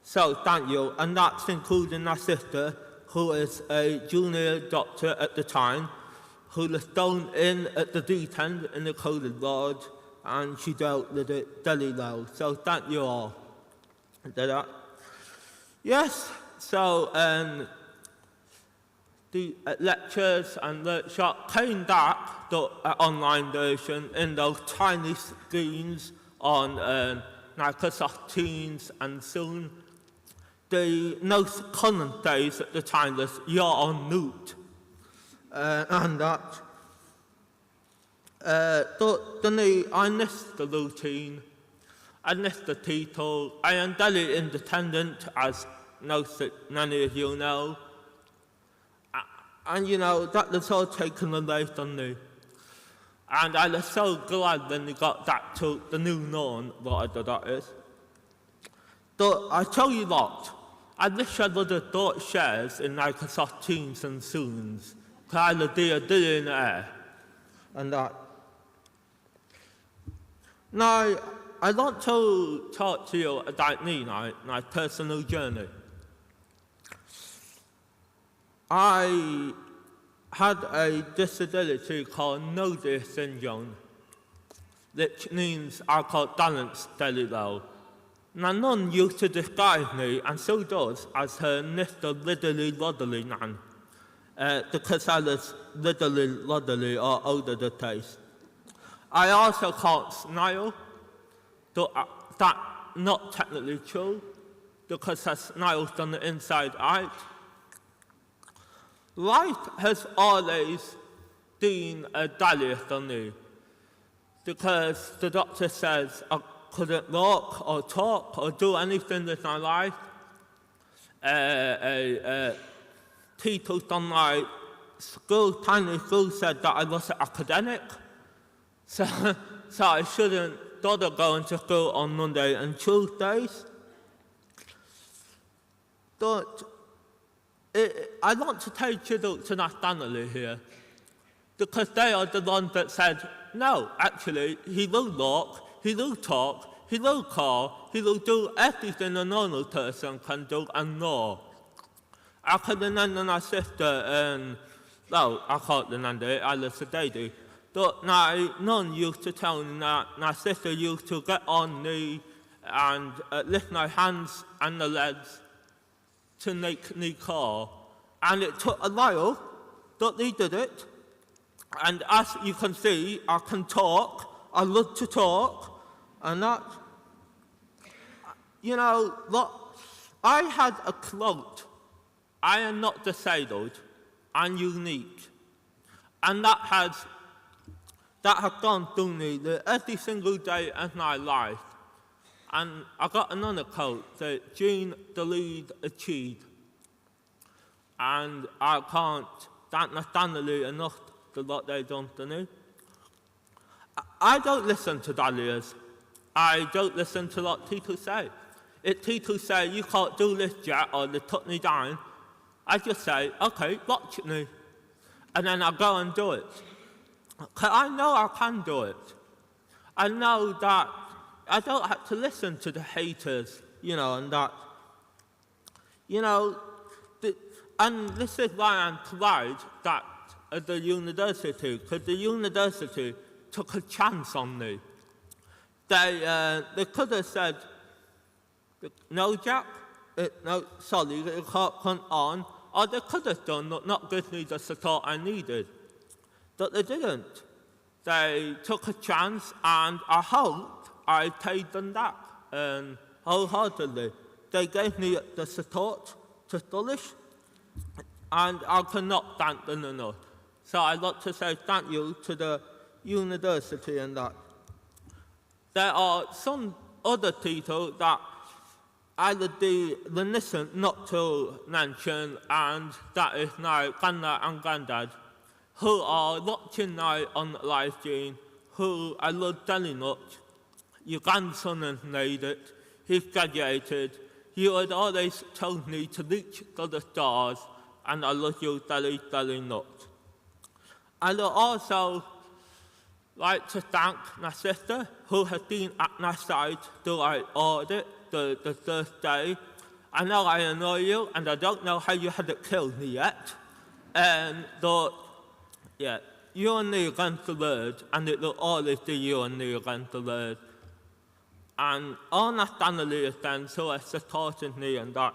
So thank you, and that's including my sister, who is a junior doctor at the time, who was thrown in at the deep end in the COVID ward, and she dealt with it very well. So thank you all. Yes, so the lectures and workshop came back, the online version, in those tiny screens on Microsoft Teams, and soon the most common days at the time was you're on mute. And that, I missed the routine, I missed the title. I am very independent, as many of you know. And that was all taken away from me. And I was so glad when we got back to the new norm, whatever that is. But I tell you what, I wish I would have bought shares in Microsoft Teams and Zooms, because I would be a billionaire. And that. Now, I want to talk to you about me now, my personal journey. I had a disability called no-day syndrome, which means I can't balance very well. My mum used to describe me, and so does, as her Mr. Liddly-Loddly man, because I was liddly-loddly or older the taste. I also can't smile, but that's not technically true, because I smile from the inside out. Life has always been a barrier for me, because the doctor says I couldn't walk or talk or do anything with my life. People from my school, tiny school, said that I wasn't academic, so I shouldn't bother going to school on Monday and Tuesdays. But I want to take tribute to my family here, because they are the ones that said, no, actually, he will walk, he will talk, he will call, he will do everything a normal person can do and more. I can remember my sister, I can't remember it, I was a baby, but my mum used to tell me that my sister used to get on me and lift my hands and the legs to make me call. And it took a while, but they did it. And as you can see, I can talk, I love to talk, and that, look, I had a quote, I am not disabled, I'm unique. And that has gone through me every single day of my life. And I got another quote that Jean Delude achieved. And I can't thank my family enough for what they've done to me. I don't listen to barriers. I don't listen to what people say. If people say, you can't do this yet, or they put me down, I just say, okay, watch me. And then I go and do it. Because I know I can do it. I know that I don't have to listen to the haters, and that. And this is why I'm proud that at the university, because the university took a chance on me. They could have said, no, Jack, no, sorry, you can't come on. Or they could have done not give me the support I needed. But they didn't. They took a chance, and I hope I paid them back wholeheartedly. They gave me the support to flourish, and I cannot thank them enough. So I'd like to say thank you to the university and that. There are some other people that I would be remiss not to mention, and that is my granddad and granddad, who are watching now on live stream, who I love very much. Your grandson has made it, he's graduated. You had always told me to reach for the stars, and I love you very, very much. I would also like to thank my sister, who has been at my side throughout audit, the first day. I know I annoy you, and I don't know how you haven't killed me yet. But, yeah, you and me against the world, and it will always be you and me against the world. and Anna Stanley is then so as supporting me and that.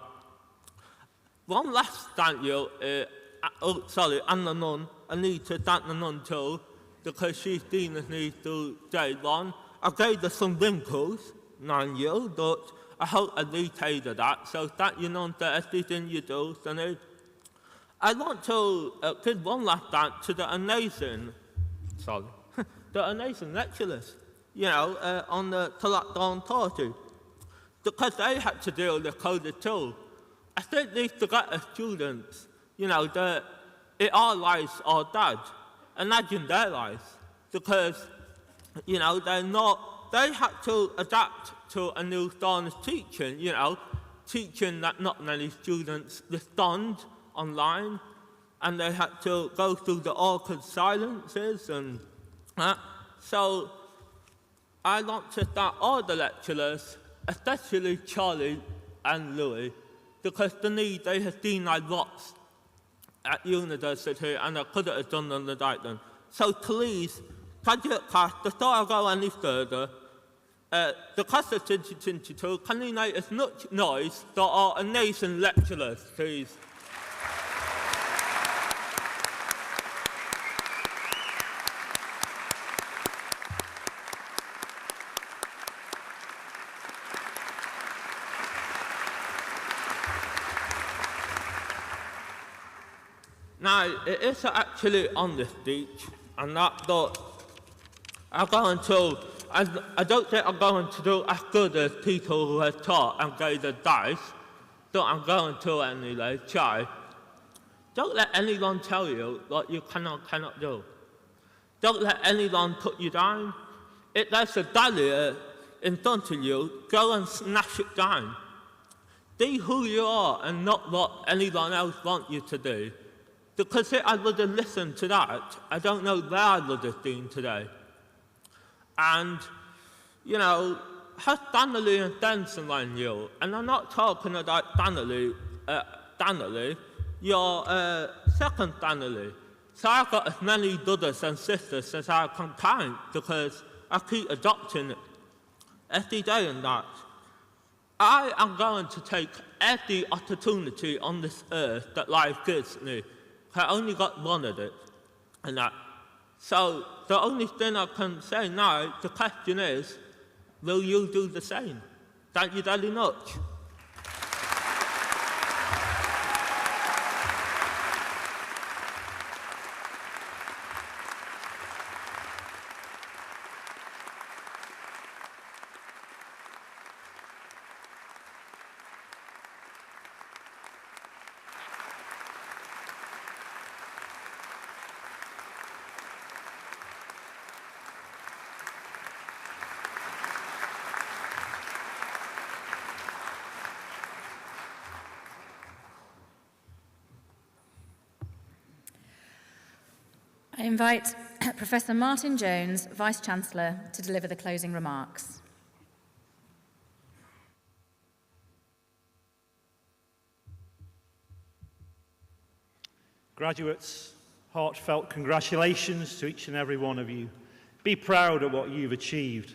One last thank you, Anna Nunn, I need to thank the Nunn too, because she's been with me through day one. I gave her some wrinkles, 9 years, but I hope I retained that. So thank you, Nunn, for everything you do, Sonny. I want to give one last thank to the amazing lecturers, on the lockdown party, because they had to deal with COVID too. I think they forget as students, that our lives are dead. Imagine their lives, because, they had to adapt to a new style of teaching, teaching that not many students respond online, and they had to go through the awkward silences and that. So I want to thank all the lecturers, especially Charlie and Louis, because they have seen I lost at university and I couldn't have done them without them. So please, graduate class, before I go any further, the class of 2022, can you make as much noise for our amazing lecturers, please? Now, it is actually on this speech, and that, but I don't think I'm going to do as good as people who have taught and gave the dice, but I'm going to anyway try. Don't let anyone tell you what you cannot do. Don't let anyone put you down. If there's a barrier in front of you, go and smash it down. Be who you are and not what anyone else wants you to do. Because if I would have listened to that, I don't know where I would have been today. And, has Donnelly and Denson on you? And I'm not talking about Donnelly, your second Donnelly. So I've got as many brothers and sisters as I can count, because I keep adopting it every day and that. I am going to take every opportunity on this earth that life gives me. I only got one of it, and that. So the only thing I can say now, the question is, will you do the same? Thank you very much. I invite Professor Martin Jones, Vice-Chancellor, to deliver the closing remarks. Graduates, heartfelt congratulations to each and every one of you. Be proud of what you've achieved.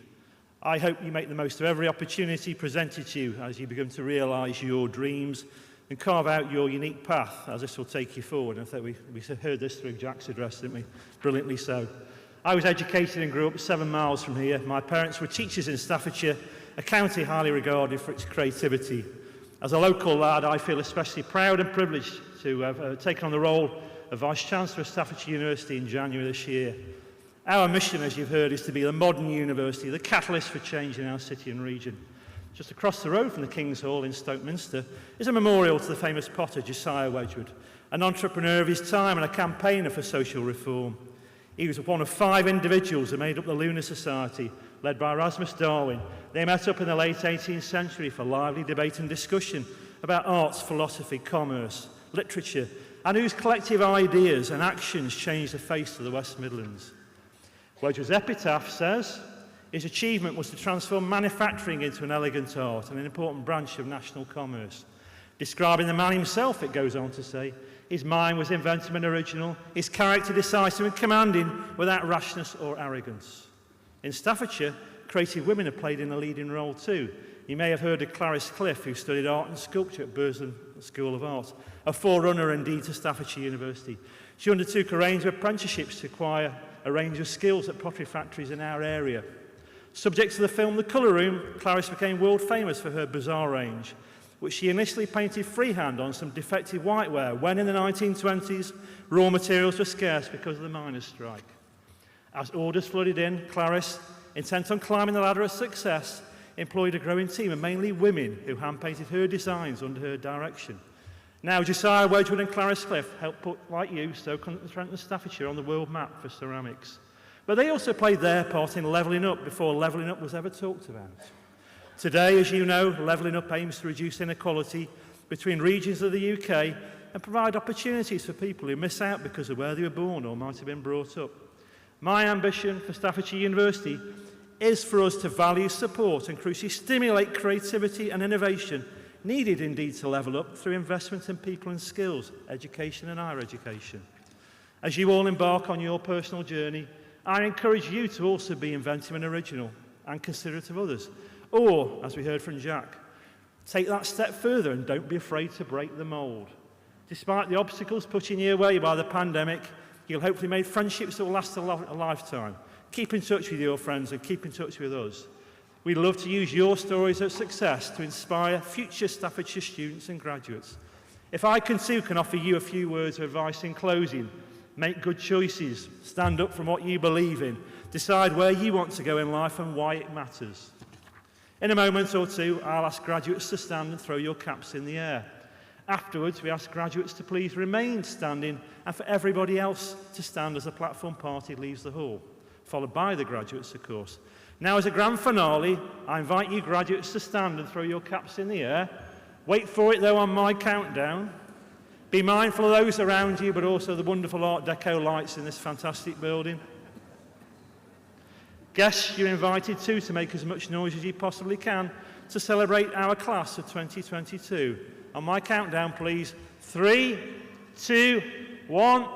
I hope you make the most of every opportunity presented to you as you begin to realise your dreams and carve out your unique path as this will take you forward. And I think we heard this through Jack's address, didn't we? Brilliantly so. I was educated and grew up 7 miles from here. My parents were teachers in Staffordshire, a county highly regarded for its creativity. As a local lad, I feel especially proud and privileged to have taken on the role of Vice-Chancellor of Staffordshire University in January this year. Our mission, as you've heard, is to be the modern university, the catalyst for change in our city and region. Just across the road from the King's Hall in Stoke Minster is a memorial to the famous potter Josiah Wedgwood, an entrepreneur of his time and a campaigner for social reform. He was one of 5 individuals who made up the Lunar Society, led by Erasmus Darwin. They met up in the late 18th century for lively debate and discussion about arts, philosophy, commerce, literature, and whose collective ideas and actions changed the face of the West Midlands. Wedgwood's epitaph says, his achievement was to transform manufacturing into an elegant art and an important branch of national commerce. Describing the man himself, it goes on to say, his mind was inventive and original, his character decisive and commanding without rashness or arrogance. In Staffordshire, creative women have played in a leading role too. You may have heard of Clarice Cliff, who studied art and sculpture at Burslem School of Art, a forerunner indeed to Staffordshire University. She undertook a range of apprenticeships to acquire a range of skills at pottery factories in our area. Subject to the film The Colour Room, Clarice became world famous for her bazaar range, which she initially painted freehand on some defective whiteware when in the 1920s raw materials were scarce because of the miners' strike. As orders flooded in, Clarice, intent on climbing the ladder of success, employed a growing team of mainly women who hand-painted her designs under her direction. Now, Josiah Wedgwood and Clarice Cliff helped put, like you, Stoke-on-Trent and Staffordshire on the world map for ceramics. But they also played their part in levelling up before levelling up was ever talked about. Today, as you know, levelling up aims to reduce inequality between regions of the UK and provide opportunities for people who miss out because of where they were born or might have been brought up. My ambition for Staffordshire University is for us to value, support and crucially stimulate creativity and innovation needed indeed to level up through investment in people and skills, education and higher education. As you all embark on your personal journey, I encourage you to also be inventive and original and considerate of others. Or, as we heard from Jack, take that step further and don't be afraid to break the mould. Despite the obstacles put in your way by the pandemic, you'll hopefully make friendships that will last a lifetime. Keep in touch with your friends and keep in touch with us. We'd love to use your stories of success to inspire future Staffordshire students and graduates. If I can offer you a few words of advice in closing, make good choices, stand up for what you believe in, decide where you want to go in life and why it matters. In a moment or two, I'll ask graduates to stand and throw your caps in the air. Afterwards, we ask graduates to please remain standing and for everybody else to stand as the platform party leaves the hall, followed by the graduates, of course. Now, as a grand finale, I invite you graduates to stand and throw your caps in the air. Wait for it, though, on my countdown. Be mindful of those around you, but also the wonderful Art Deco lights in this fantastic building. Guests, you're invited too to make as much noise as you possibly can to celebrate our class of 2022. On my countdown, please. 3, 2, 1.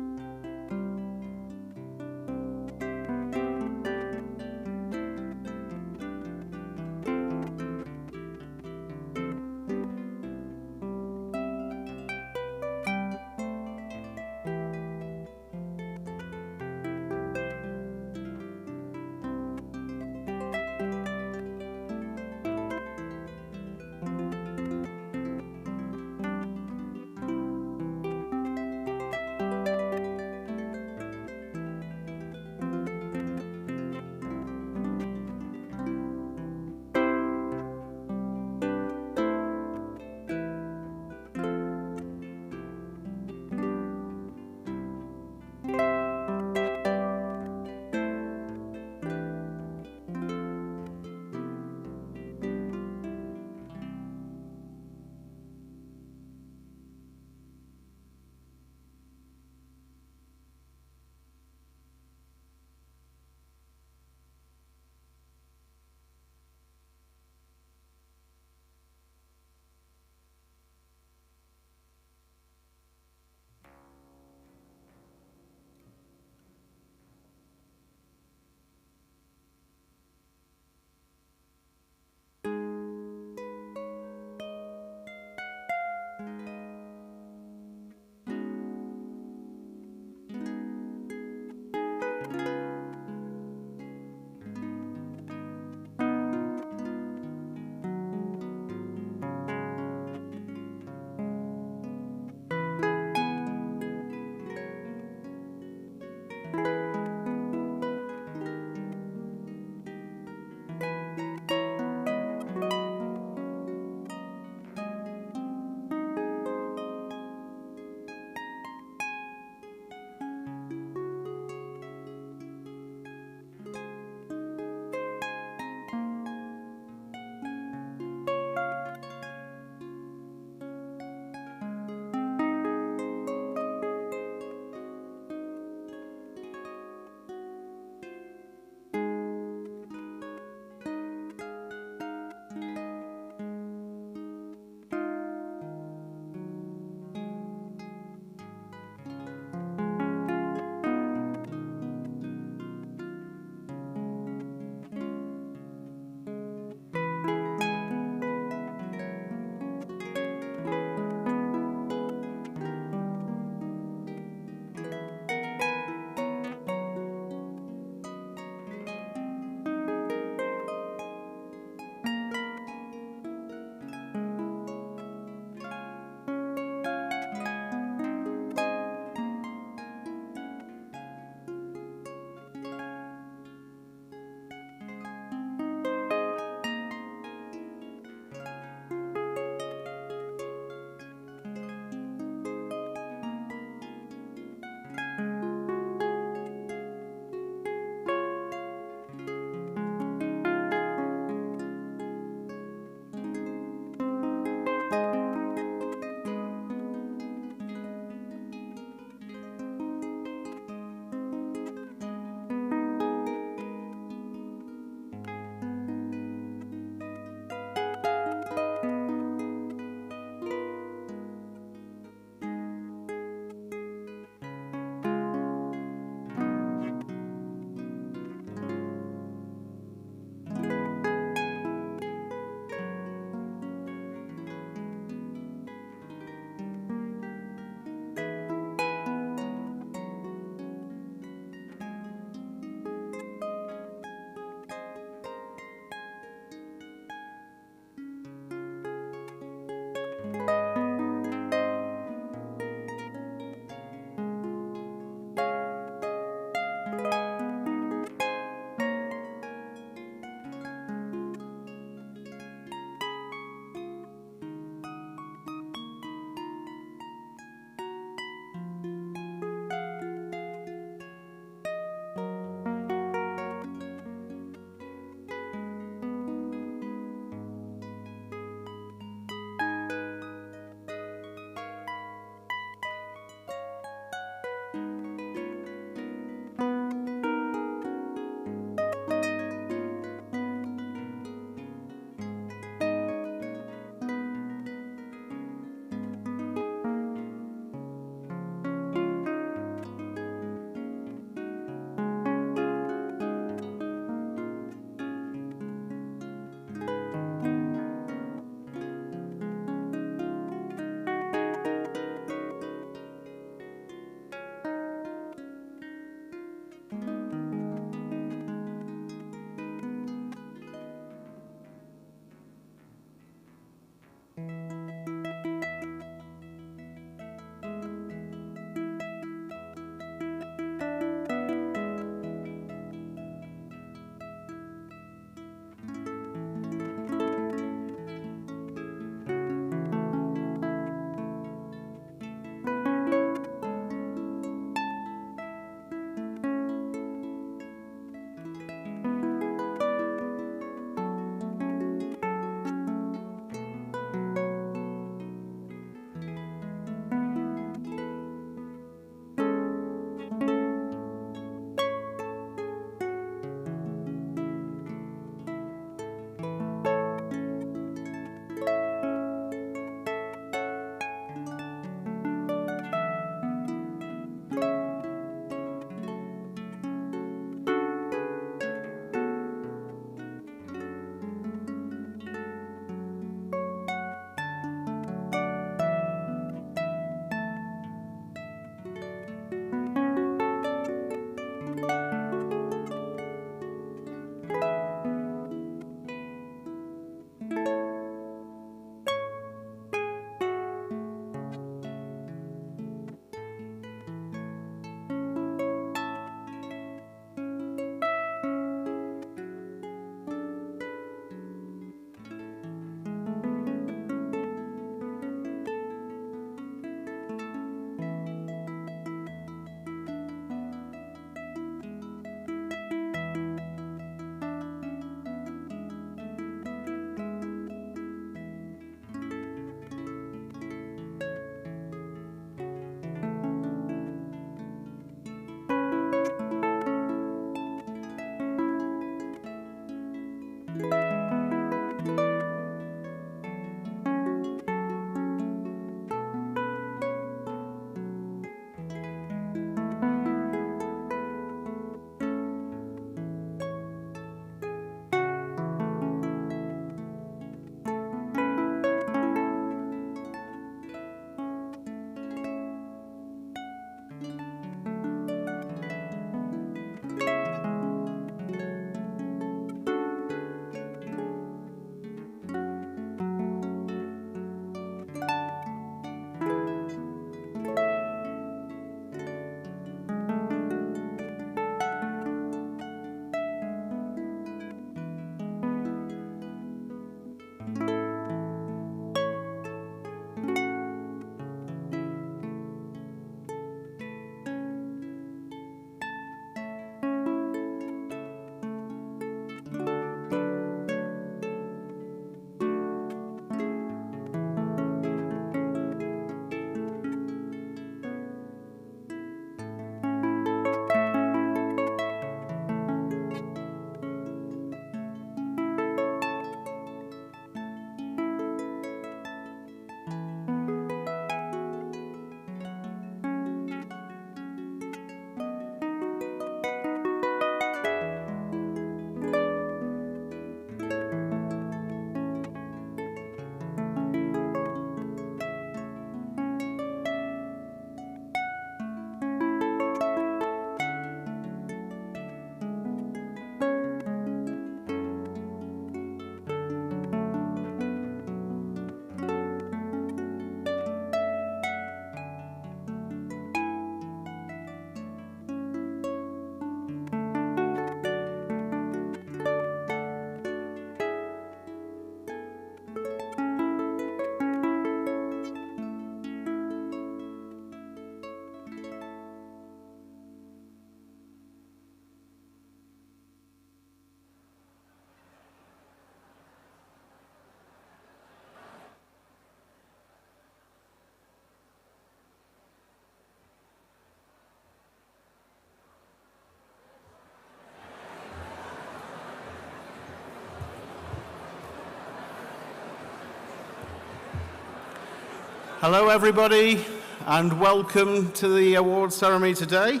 Hello everybody, and welcome to the award ceremony today.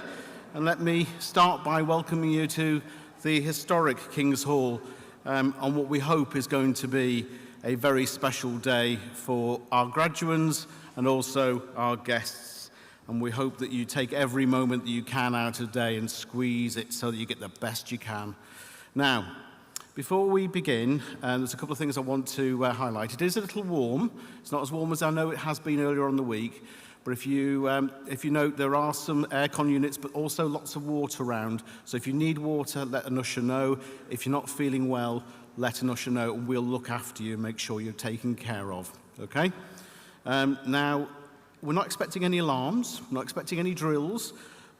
And let me start by welcoming you to the historic King's Hall on what we hope is going to be a very special day for our graduates and also our guests. And we hope that you take every moment that you can out of the day and squeeze it so that you get the best you can. Now, before we begin, there's a couple of things I want to highlight. It is a little warm. It's not as warm as I know it has been earlier on the week. But if you note, there are some aircon units, but also lots of water around. So if you need water, let an usher know. If you're not feeling well, let an usher know, and we'll look after you and make sure you're taken care of. Okay? Now, we're not expecting any alarms. We're not expecting any drills.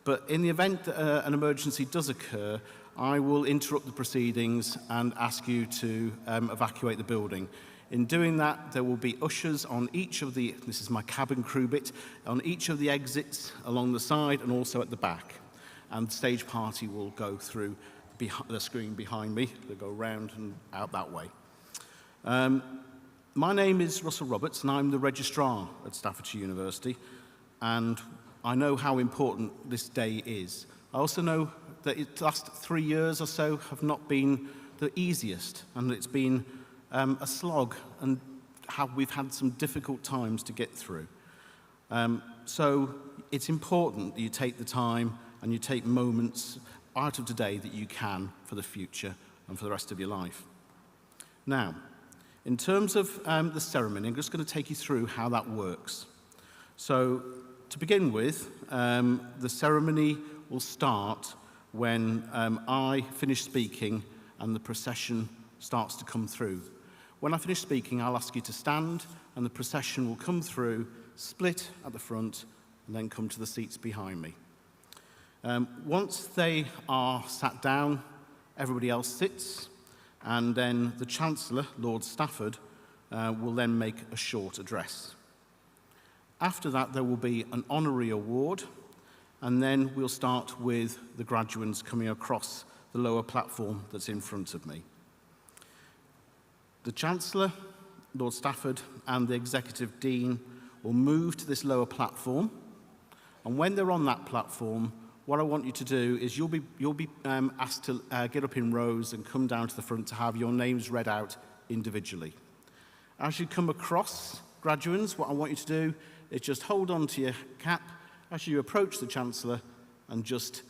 But in the event that an emergency does occur, I will interrupt the proceedings and ask you to evacuate the building. In doing that, there will be ushers on each of the, this is my cabin crew bit, on each of the exits along the side and also at the back. And the stage party will go through the screen behind me. They'll go round and out that way. My name is Russell Roberts, and I'm the registrar at Staffordshire University. And I know how important this day is. I also know that the last 3 years or so have not been the easiest, and it's been a slog, and we've had some difficult times to get through. So it's important that you take the time and you take moments out of today that you can for the future and for the rest of your life. Now, in terms of the ceremony, I'm just going to take you through how that works. So to begin with, the ceremony will start when I finish speaking and the procession starts to come through. When I finish speaking, I'll ask you to stand, and the procession will come through, split at the front, and then come to the seats behind me. Once they are sat down, everybody else sits, and then the Chancellor, Lord Stafford, will then make a short address. After that, there will be an honorary award, and then we'll start with the graduates coming across the lower platform that's in front of me. The Chancellor, Lord Stafford, and the Executive Dean will move to this lower platform, and when they're on that platform, what I want you to do is you'll be asked to get up in rows and come down to the front to have your names read out individually. As you come across, graduates, what I want you to do is just hold on to your cap as you approach the Chancellor and just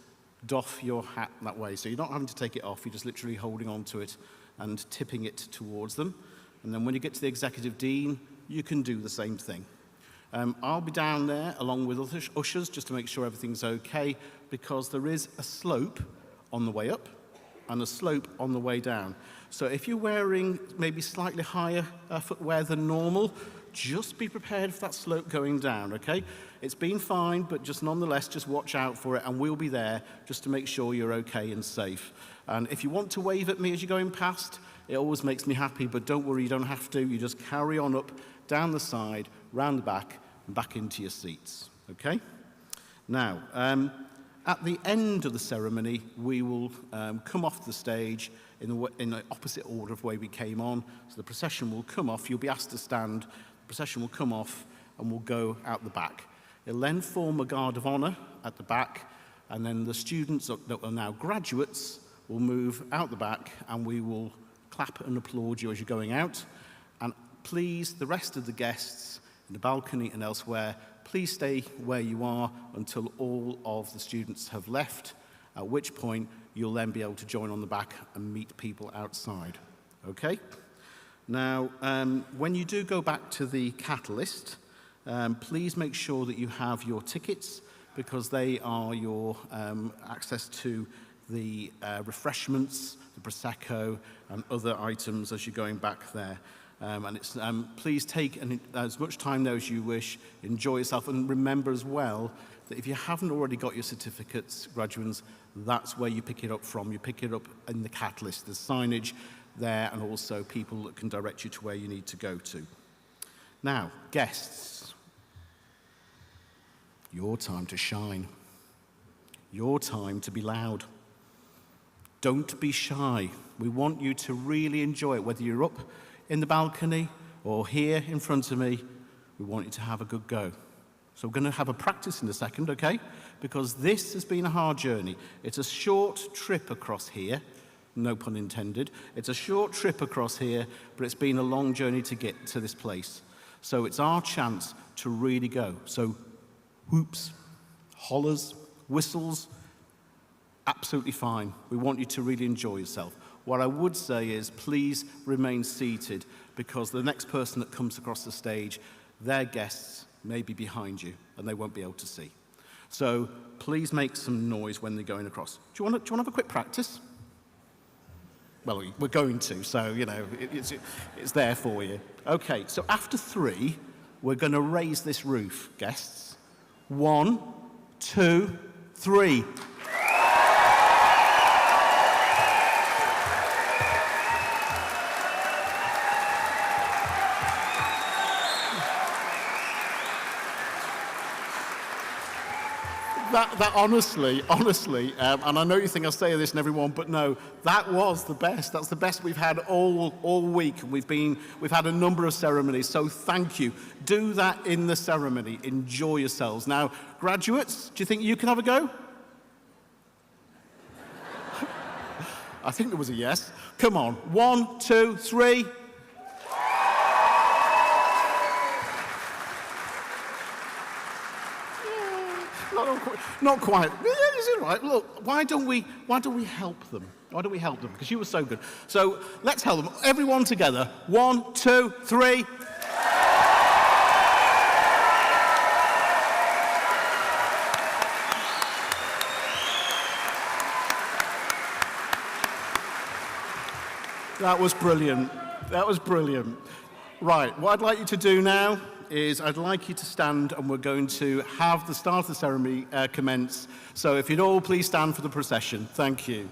doff your hat that way. So you're not having to take it off, you're just literally holding on to it and tipping it towards them. And then when you get to the Executive Dean, you can do the same thing. I'll be down there along with other ushers just to make sure everything's okay, because there is a slope on the way up and a slope on the way down. So if you're wearing maybe slightly higher footwear than normal, just be prepared for that slope going down, okay? It's been fine, but just nonetheless, just watch out for it, and we'll be there just to make sure you're okay and safe. And if you want to wave at me as you're going past, it always makes me happy, but don't worry, you don't have to. You just carry on up, down the side, round the back, and back into your seats, okay? Now, at the end of the ceremony, we will come off the stage in the opposite order of the way we came on. So the procession will come off, you'll be asked to stand, the procession will come off, and we'll go out the back. It'll then form a guard of honour at the back, and then the students that are now graduates will move out the back, and we will clap and applaud you as you're going out. And please, the rest of the guests in the balcony and elsewhere, please stay where you are until all of the students have left, at which point you'll then be able to join on the back and meet people outside. Okay? Now, when you do go back to the catalyst, please make sure that you have your tickets, because they are your access to the refreshments, the Prosecco, and other items as you're going back there. And it's, please take as much time there as you wish, enjoy yourself, and remember as well that if you haven't already got your certificates, graduates, that's where you pick it up from. You pick it up in the catalyst. There's signage there, and also people that can direct you to where you need to go to. Now, guests, your time to shine. Your time to be loud. Don't be shy. We want you to really enjoy it, whether you're up in the balcony or here in front of me. We want you to have a good go. So we're going to have a practice in a second, okay? Because this has been a hard journey. It's a short trip across here, no pun intended. It's a short trip across here, but it's been a long journey to get to this place. So it's our chance to really go. So whoops, hollers, whistles, absolutely fine. We want you to really enjoy yourself. What I would say is please remain seated, because the next person that comes across the stage, their guests may be behind you and they won't be able to see. So please make some noise when they're going across. Do you want to have a quick practice? Well, we're going to, so, you know, it's there for you. Okay, so after 3, we're going to raise this roof, guests. 1, 2, 3. That honestly, and I know you think I say this in everyone, but no, that was the best. That's the best we've had all week. We've had a number of ceremonies, so thank you. Do that in the ceremony. Enjoy yourselves. Now, graduates, do you think you can have a go? I think there was a yes. Come on. 1, 2, 3. Not quite. Is it right? Look, why don't we help them? Why don't we help them? Because you were so good. So let's help them. Everyone together. 1, 2, 3. That was brilliant. That was brilliant. Right, what I'd like you to do now is I'd like you to stand, and we're going to have the start of the ceremony commence. So if you'd all please stand for the procession. Thank you.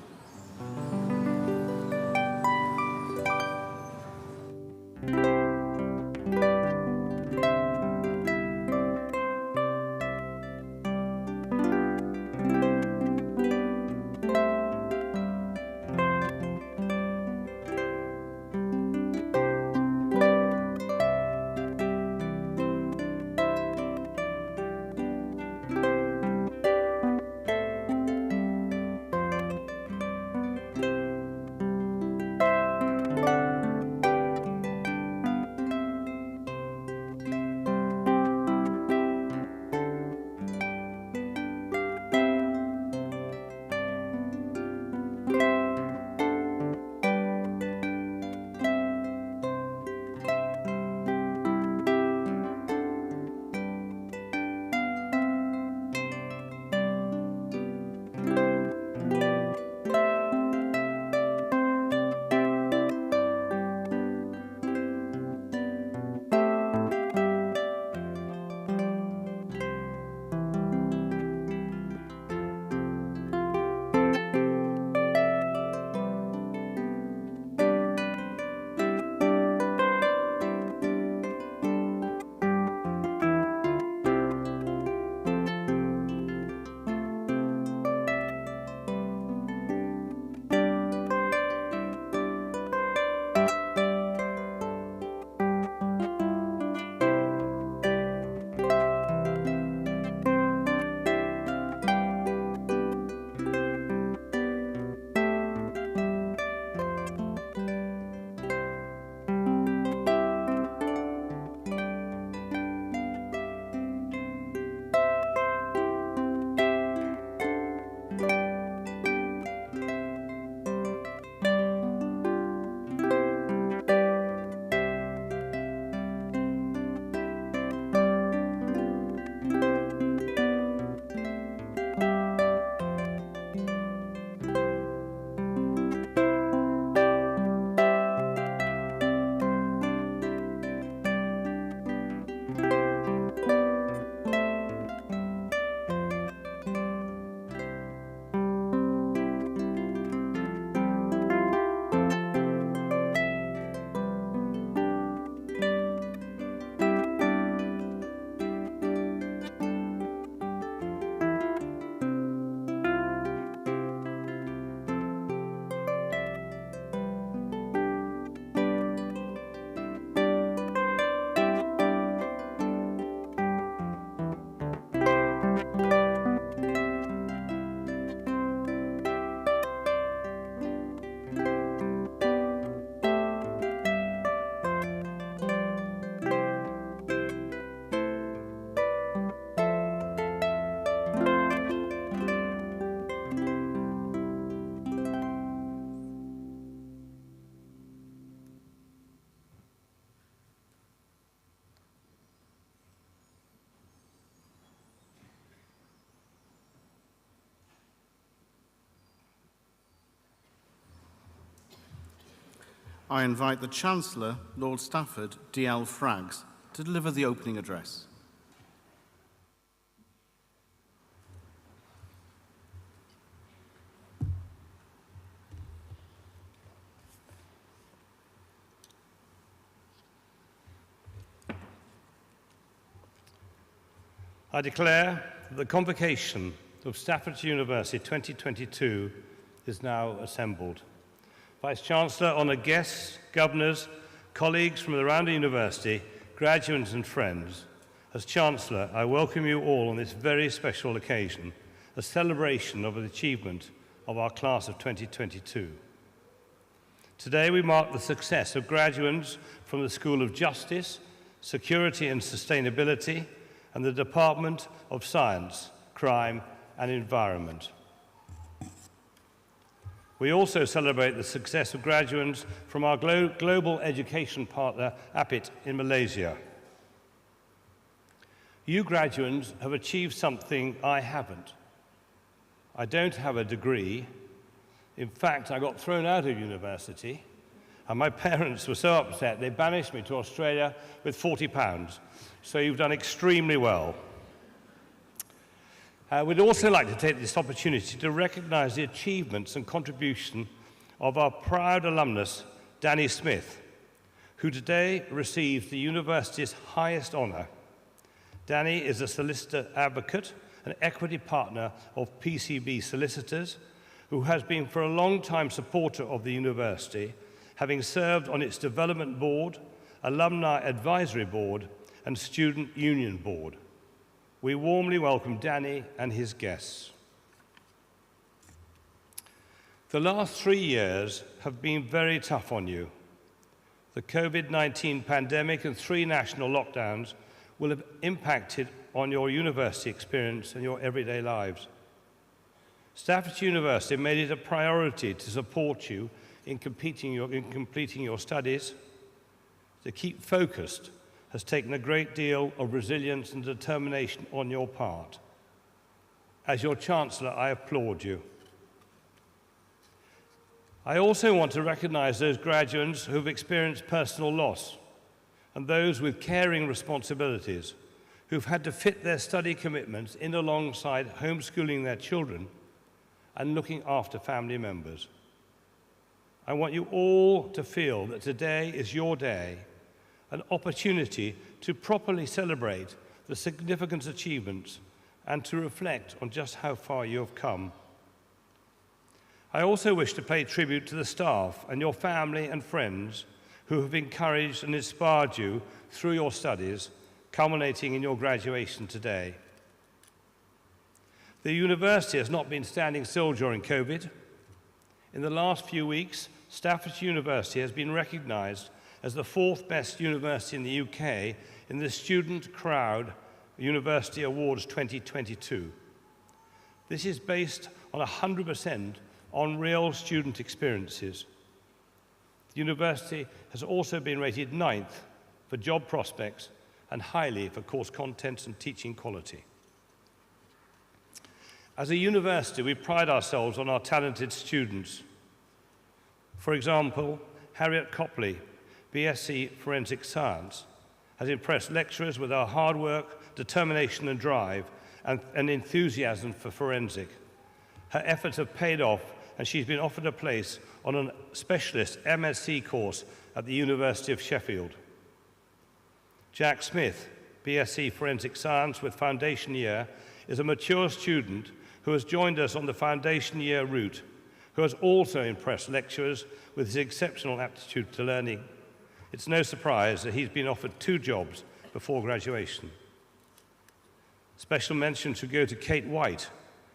I invite the Chancellor, Lord Stafford, D.L. Fraggs, to deliver the opening address. I declare that the convocation of Stafford University 2022 is now assembled. Vice-Chancellor, honoured guests, governors, colleagues from around the university, graduates and friends, as Chancellor, I welcome you all on this very special occasion, a celebration of the achievement of our class of 2022. Today we mark the success of graduates from the School of Justice, Security and Sustainability, and the Department of Science, Crime and Environment. We also celebrate the success of graduates from our global education partner, APIT, in Malaysia. You graduates have achieved something I haven't. I don't have a degree. In fact, I got thrown out of university, and my parents were so upset they banished me to Australia with £40. So you've done extremely well. We'd also like to take this opportunity to recognise the achievements and contribution of our proud alumnus, Danny Smith, who today receives the university's highest honour. Danny is a solicitor advocate and equity partner of PCB Solicitors, who has been for a long time supporter of the university, having served on its development board, alumni advisory board, and student union board. We warmly welcome Danny and his guests. The last 3 years have been very tough on you. The COVID-19 pandemic and 3 national lockdowns will have impacted on your university experience and your everyday lives. Stafford University made it a priority to support you in completing your studies. To keep focused has taken a great deal of resilience and determination on your part. As your Chancellor, I applaud you. I also want to recognise those graduates who have experienced personal loss and those with caring responsibilities who've had to fit their study commitments in alongside homeschooling their children and looking after family members. I want you all to feel that today is your day, an opportunity to properly celebrate the significant achievements and to reflect on just how far you have come. I also wish to pay tribute to the staff and your family and friends who have encouraged and inspired you through your studies, culminating in your graduation today. The university has not been standing still during COVID. In the last few weeks, Stafford University has been recognised as the 4th best university in the UK in the Student Crowd University Awards 2022. This is based on 100% on real student experiences. The university has also been rated 9th for job prospects and highly for course contents and teaching quality. As a university, we pride ourselves on our talented students. For example, Harriet Copley, BSc Forensic Science, has impressed lecturers with her hard work, determination and drive, and enthusiasm for forensic. Her efforts have paid off, and she's been offered a place on a specialist MSc course at the University of Sheffield. Jack Smith, BSc Forensic Science with Foundation Year, is a mature student who has joined us on the Foundation Year route, who has also impressed lecturers with his exceptional aptitude to learning. It's no surprise that he's been offered 2 jobs before graduation. Special mention should go to Kate White,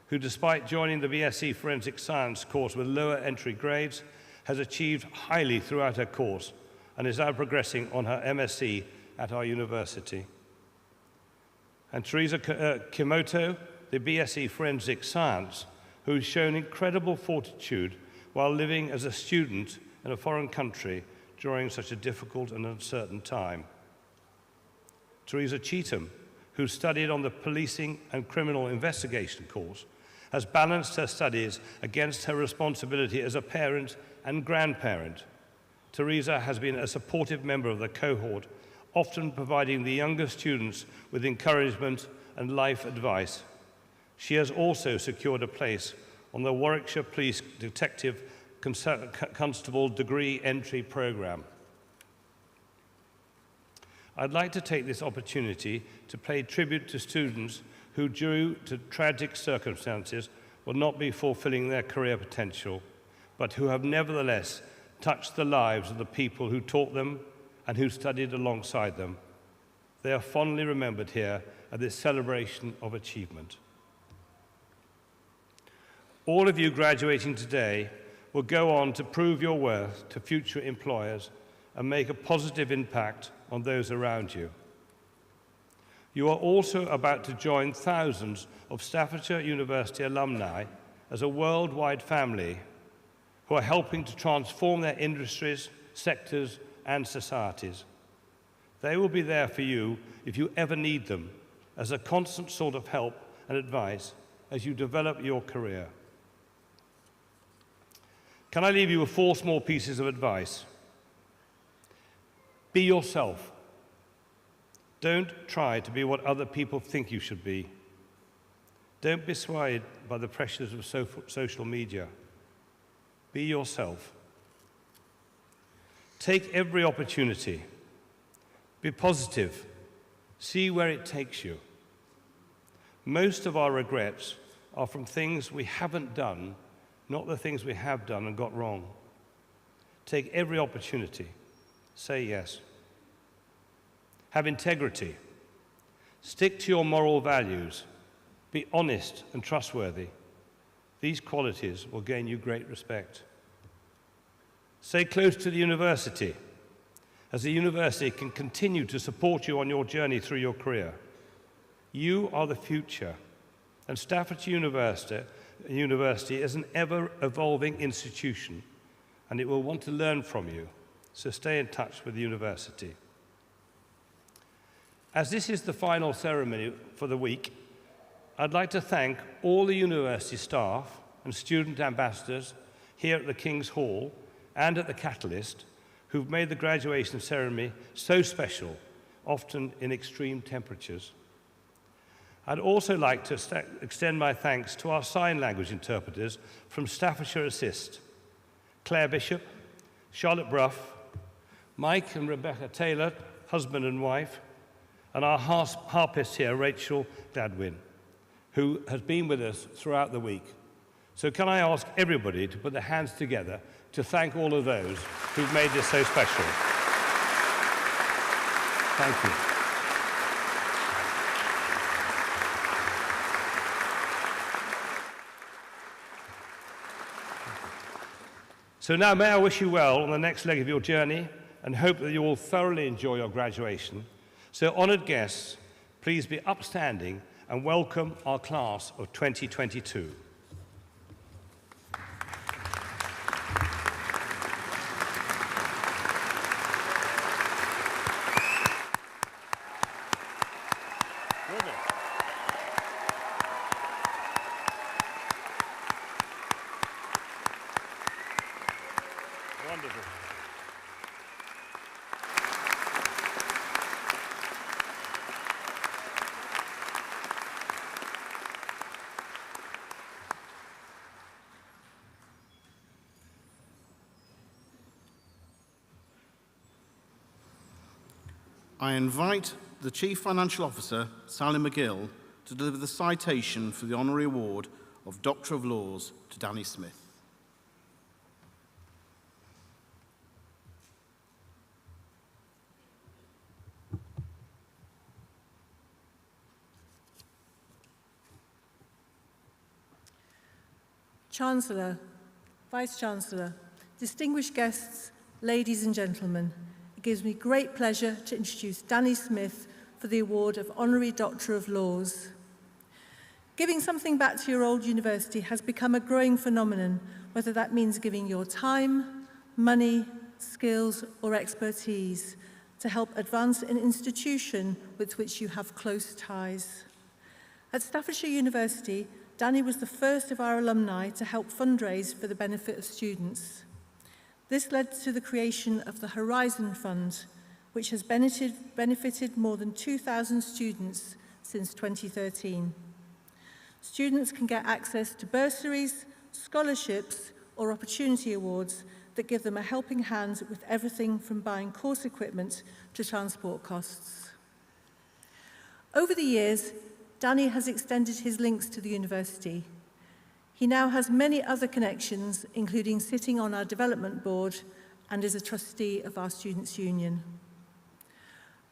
who, despite joining the BSc Forensic Science course with lower entry grades, has achieved highly throughout her course and is now progressing on her MSc at our university. And Teresa Kimoto, the BSc Forensic Science, who has shown incredible fortitude while living as a student in a foreign country during such a difficult and uncertain time. Teresa Cheetham, who studied on the Policing and Criminal Investigation course, has balanced her studies against her responsibility as a parent and grandparent Teresa has been a supportive member of the cohort, often providing the younger students with encouragement and life advice. She has also secured a place on the Warwickshire Police Detective Constable Degree Entry Programme. I'd like to take this opportunity to pay tribute to students who, due to tragic circumstances, will not be fulfilling their career potential, but who have nevertheless touched the lives of the people who taught them and who studied alongside them. They are fondly remembered here at this celebration of achievement. All of you graduating today will go on to prove your worth to future employers and make a positive impact on those around you. You are also about to join thousands of Staffordshire University alumni as a worldwide family who are helping to transform their industries, sectors, and societies. They will be there for you if you ever need them as a constant sort of help and advice as you develop your career. Can I leave you with 4 small pieces of advice? Be yourself. Don't try to be what other people think you should be. Don't be swayed by the pressures of social media. Be yourself. Take every opportunity. Be positive. See where it takes you. Most of our regrets are from things we haven't done, not the things we have done and got wrong. Take every opportunity. Say yes. Have integrity. Stick to your moral values. Be honest and trustworthy. These qualities will gain you great respect. Stay close to the university, as the university can continue to support you on your journey through your career. You are the future, and Staffordshire University is an ever-evolving institution, and it will want to learn from you, so stay in touch with the university. As this is the final ceremony for the week, I'd like to thank all the university staff and student ambassadors here at the King's Hall and at the Catalyst who've made the graduation ceremony so special, often in extreme temperatures. I'd also like to extend my thanks to our sign language interpreters from Staffordshire Assist, Claire Bishop, Charlotte Brough, Mike and Rebecca Taylor, husband and wife, and our harpist here, Rachel Gladwin, who has been with us throughout the week. So can I ask everybody to put their hands together to thank all of those who've made this so special. Thank you. So now may I wish you well on the next leg of your journey and hope that you will thoroughly enjoy your graduation. So honoured guests, please be upstanding and welcome our class of 2022. Wonderful. I invite the Chief Financial Officer, Sally McGill, to deliver the citation for the Honorary Award of Doctor of Laws to Danny Smith. Chancellor, Vice-Chancellor, distinguished guests, ladies and gentlemen, it gives me great pleasure to introduce Danny Smith for the award of Honorary Doctor of Laws. Giving something back to your old university has become a growing phenomenon, whether that means giving your time, money, skills, or expertise to help advance an institution with which you have close ties. At Staffordshire University, Danny was the first of our alumni to help fundraise for the benefit of students. This led to the creation of the Horizon Fund, which has benefited more than 2,000 students since 2013. Students can get access to bursaries, scholarships, or opportunity awards that give them a helping hand with everything from buying course equipment to transport costs. Over the years, Danny has extended his links to the university. He now has many other connections, including sitting on our development board and is a trustee of our Students' Union.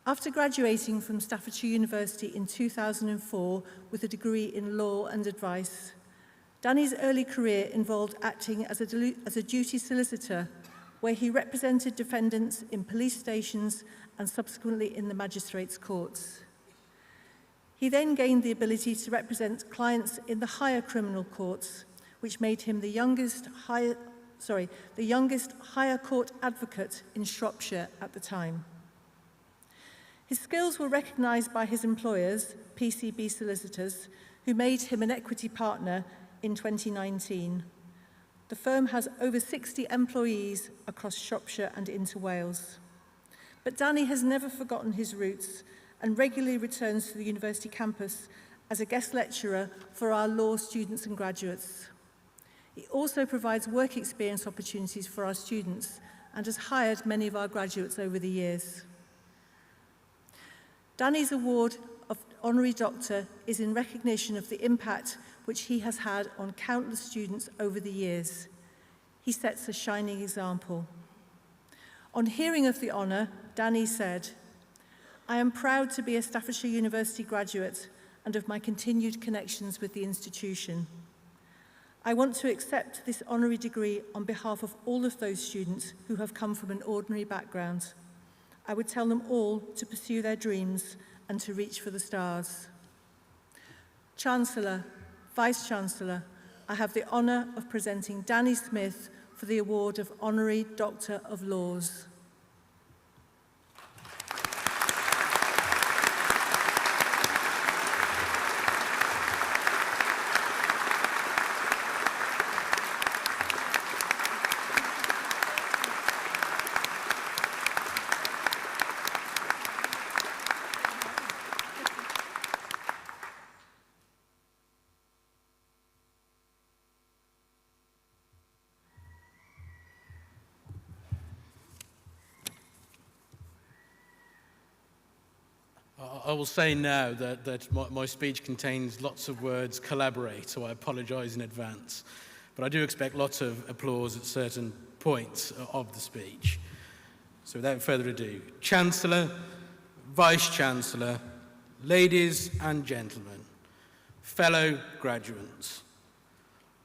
After graduating from Staffordshire University in 2004 with a degree in law and advice, Danny's early career involved acting as a duty solicitor, where he represented defendants in police stations and subsequently in the magistrates' courts. He then gained the ability to represent clients in the higher criminal courts, which made him the youngest higher court advocate in Shropshire at the time. His skills were recognised by his employers, PCB Solicitors, who made him an equity partner in 2019. The firm has over 60 employees across Shropshire and into Wales. But Danny has never forgotten his roots and regularly returns to the university campus as a guest lecturer for our law students and graduates. He also provides work experience opportunities for our students and has hired many of our graduates over the years. Danny's award of Honorary Doctor is in recognition of the impact which he has had on countless students over the years. He sets a shining example. On hearing of the honour, Danny said, "I am proud to be a Staffordshire University graduate and of my continued connections with the institution. I want to accept this honorary degree on behalf of all of those students who have come from an ordinary background. I would tell them all to pursue their dreams and to reach for the stars." Chancellor, Vice-Chancellor, I have the honour of presenting Danny Smith for the award of Honorary Doctor of Laws. I will say now that my speech contains lots of words collaborate, so I apologise in advance. But I do expect lots of applause at certain points of the speech. So without further ado, Chancellor, Vice-Chancellor, ladies and gentlemen, fellow graduates,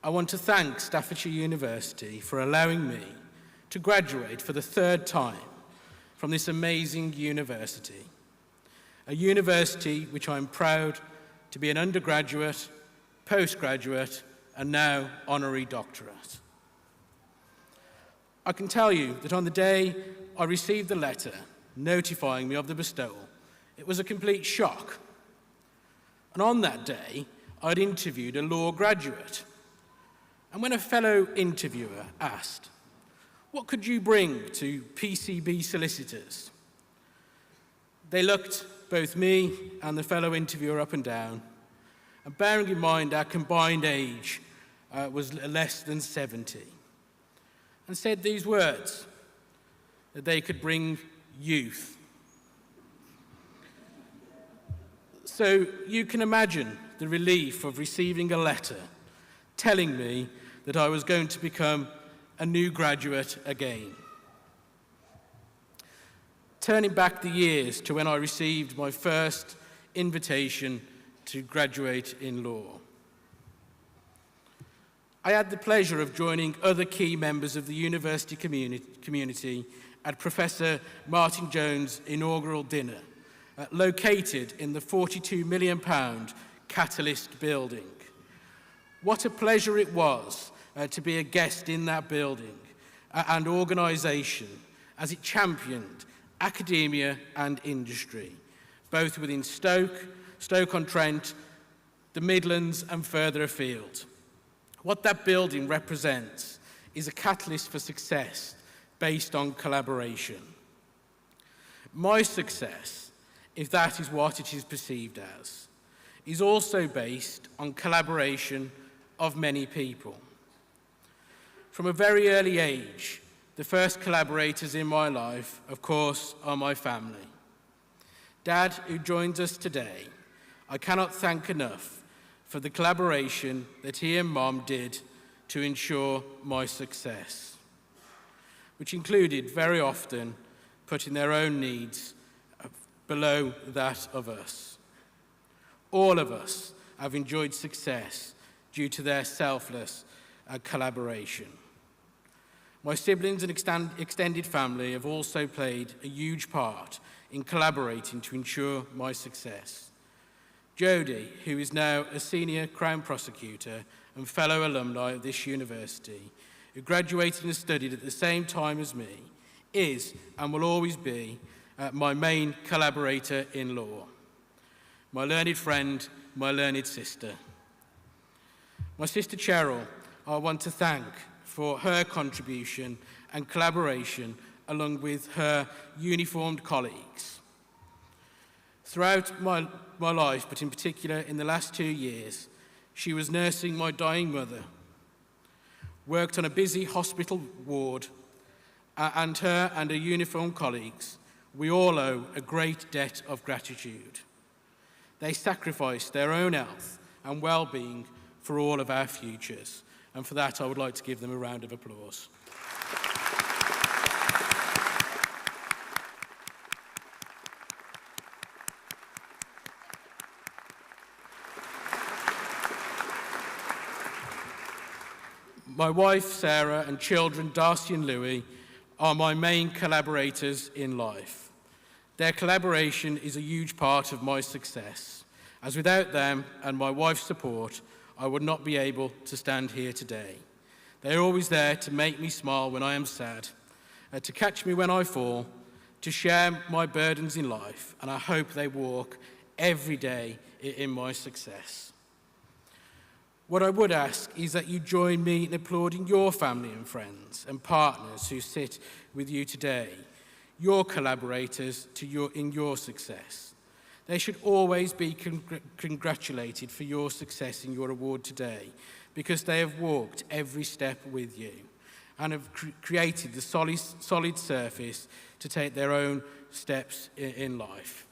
I want to thank Staffordshire University for allowing me to graduate for the third time from this amazing university. A university which I'm proud to be an undergraduate, postgraduate, and now honorary doctorate. I can tell you that on the day I received the letter notifying me of the bestowal, it was a complete shock. And on that day, I'd interviewed a law graduate. And when a fellow interviewer asked, "What could you bring to PCB Solicitors?" they looked both me and the fellow interviewer up and down, and bearing in mind our combined age was less than 70, and said these words, that they could bring youth. So you can imagine the relief of receiving a letter telling me that I was going to become a new graduate again. Turning back the years to when I received my first invitation to graduate in law. I had the pleasure of joining other key members of the university community at Professor Martin Jones' inaugural dinner, located in the £42 million Catalyst building. What a pleasure it was to be a guest in that building and organisation as it championed academia and industry, both within Stoke-on-Trent, the Midlands and further afield. What that building represents is a catalyst for success based on collaboration. My success, if that is what it is perceived as, is also based on collaboration of many people. From a very early age, the first collaborators in my life, of course, are my family. Dad, who joins us today, I cannot thank enough for the collaboration that he and Mom did to ensure my success, which included very often putting their own needs below that of us. All of us have enjoyed success due to their selfless collaboration. My siblings and extended family have also played a huge part in collaborating to ensure my success. Jodie, who is now a senior Crown Prosecutor and fellow alumni of this university, who graduated and studied at the same time as me, is and will always be my main collaborator in law. My learned friend, my learned sister. My sister Cheryl, I want to thank for her contribution and collaboration along with her uniformed colleagues. Throughout my life, but in particular in the last 2 years, she was nursing my dying mother, worked on a busy hospital ward, and her and her uniformed colleagues, we all owe a great debt of gratitude. They sacrificed their own health and well-being for all of our futures, and for that I would like to give them a round of applause. My wife, Sarah, and children, Darcy and Louis, are my main collaborators in life. Their collaboration is a huge part of my success, as without them and my wife's support, I would not be able to stand here today. They are always there to make me smile when I am sad, to catch me when I fall, to share my burdens in life, and I hope they walk every day in my success. What I would ask is that you join me in applauding your family and friends and partners who sit with you today, your collaborators in your success. They should always be congratulated for your success in your award today, because they have walked every step with you and have created the solid surface to take their own steps in life.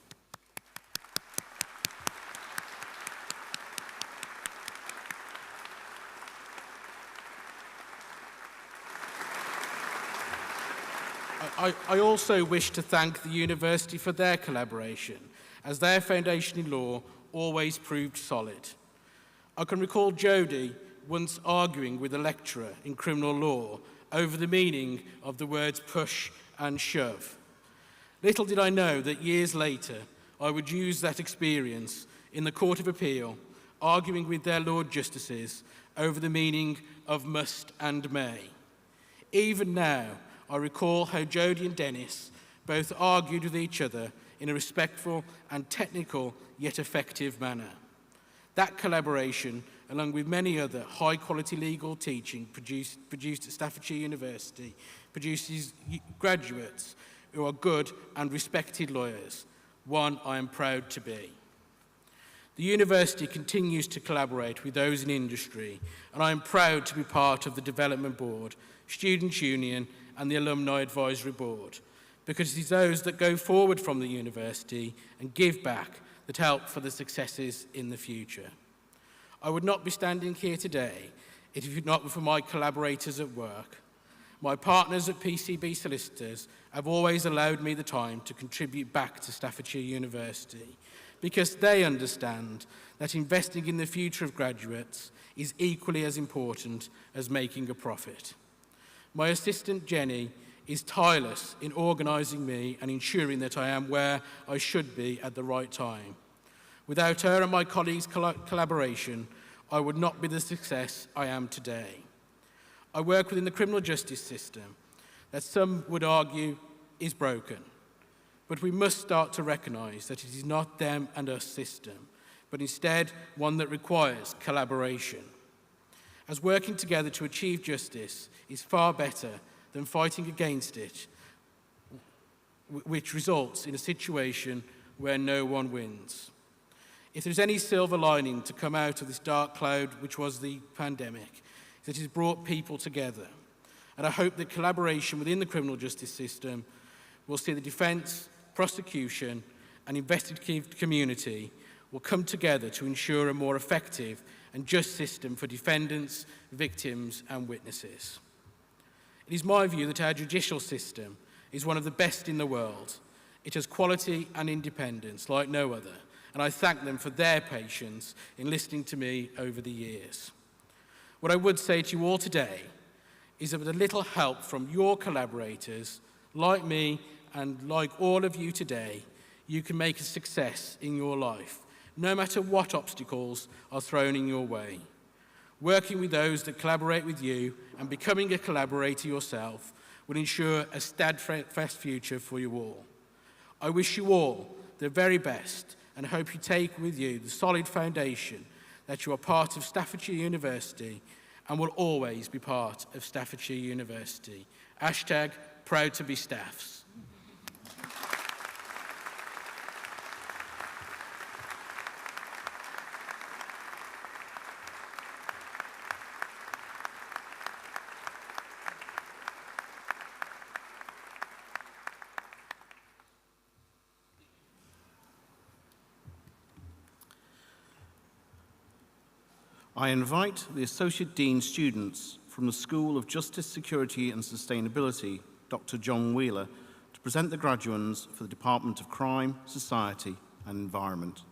I also wish to thank the university for their collaboration, as their foundation in law always proved solid. I can recall Jodie once arguing with a lecturer in criminal law over the meaning of the words push and shove. Little did I know that years later I would use that experience in the Court of Appeal, arguing with their Lord Justices over the meaning of must and may. Even now, I recall how Jodie and Dennis both argued with each other in a respectful and technical yet effective manner. That collaboration, along with many other high-quality legal teaching produced at Staffordshire University, produces graduates who are good and respected lawyers, one I am proud to be. The university continues to collaborate with those in industry, and I am proud to be part of the Development Board, Students' Union, and the Alumni Advisory Board, because it is those that go forward from the university and give back that help for the successes in the future. I would not be standing here today if it were not for my collaborators at work. My partners at PCB Solicitors have always allowed me the time to contribute back to Staffordshire University, because they understand that investing in the future of graduates is equally as important as making a profit. My assistant, Jenny, is tireless in organising me and ensuring that I am where I should be at the right time. Without her and my colleagues' collaboration, I would not be the success I am today. I work within the criminal justice system that some would argue is broken, but we must start to recognise that it is not them and us system, but instead one that requires collaboration. As working together to achieve justice is far better than fighting against it, which results in a situation where no one wins. If there's any silver lining to come out of this dark cloud, which was the pandemic, it has brought people together. And I hope that collaboration within the criminal justice system will see the defence, prosecution, and investigative community will come together to ensure a more effective and just system for defendants, victims, and witnesses. It is my view that our judicial system is one of the best in the world. It has quality and independence like no other, and I thank them for their patience in listening to me over the years. What I would say to you all today is that with a little help from your collaborators, like me and like all of you today, you can make a success in your life, no matter what obstacles are thrown in your way. Working with those that collaborate with you and becoming a collaborator yourself will ensure a steadfast future for you all. I wish you all the very best and hope you take with you the solid foundation that you are part of Staffordshire University and will always be part of Staffordshire University. Hashtag proud to be staffs. I invite the Associate Dean students from the School of Justice, Security and Sustainability, Dr. John Wheeler, to present the graduands for the Department of Crime, Society and Environment.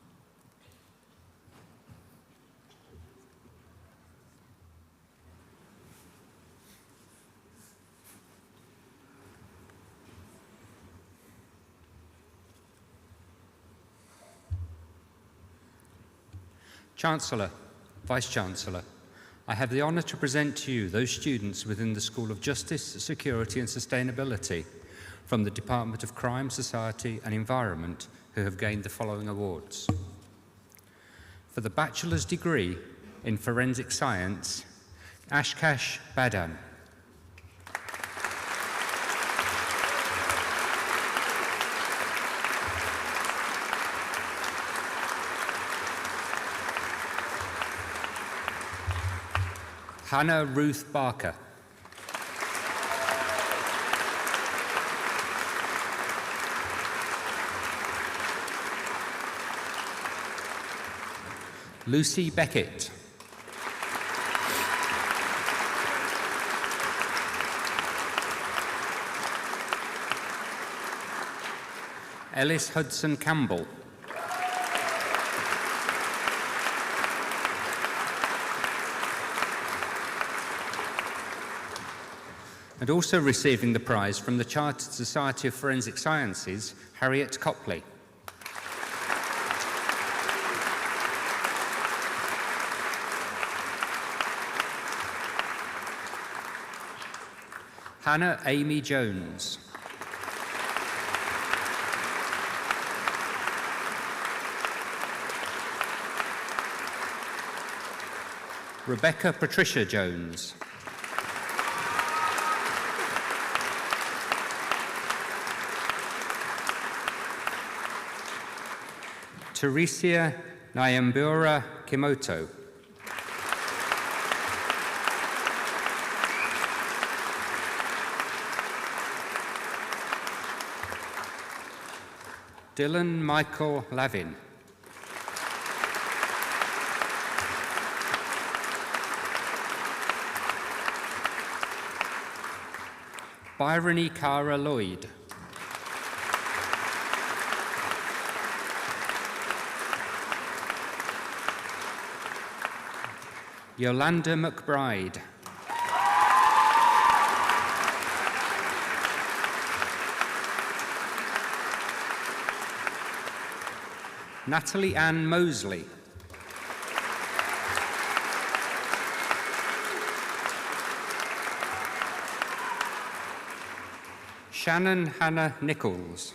Chancellor, Vice-Chancellor, I have the honour to present to you those students within the School of Justice, Security and Sustainability from the Department of Crime, Society and Environment who have gained the following awards. For the Bachelor's degree in Forensic Science, Ashkash Badan. Hannah Ruth Barker. Lucy Beckett. Ellis Hudson Campbell. And also receiving the prize from the Chartered Society of Forensic Sciences, Harriet Copley. Hannah Amy Jones. Rebecca Patricia Jones. Teresia Nyambura Kimoto. Dylan Michael Lavin. Byrony Cara Lloyd. Yolanda McBride. Natalie Ann Mosley. Shannon Hannah Nichols.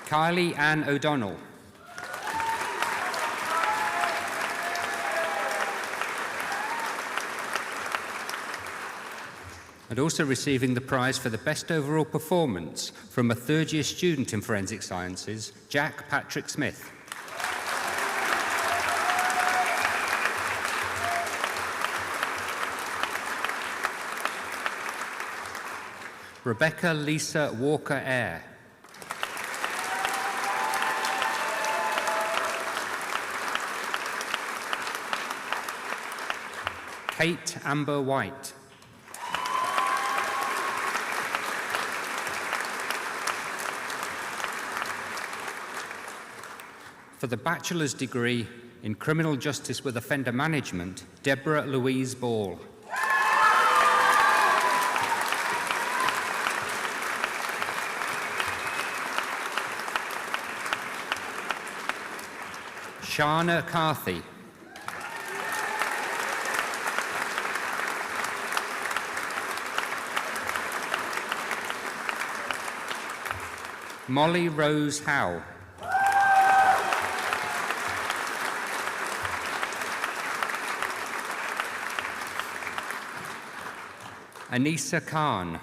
Kylie Ann O'Donnell. and also receiving the prize for the best overall performance from a third-year student in forensic sciences, Jack Patrick Smith. Rebecca Lisa Walker-Eyre. Kate Amber White. For the bachelor's degree in criminal justice with offender management, Deborah Louise Ball. Shana Carthy. Molly Rose Howe. Anissa Khan.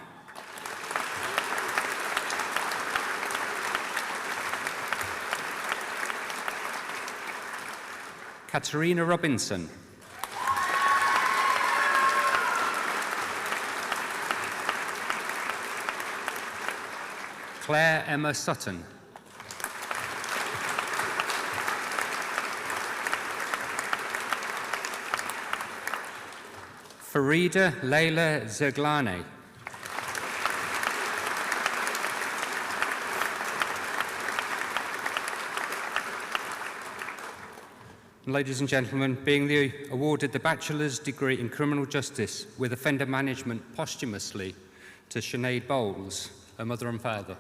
Katerina Robinson. Claire Emma Sutton. Farida Leila Zeglane. Ladies and gentlemen, being awarded the bachelor's degree in criminal justice with offender management posthumously to Sinead Bowles, her mother and father.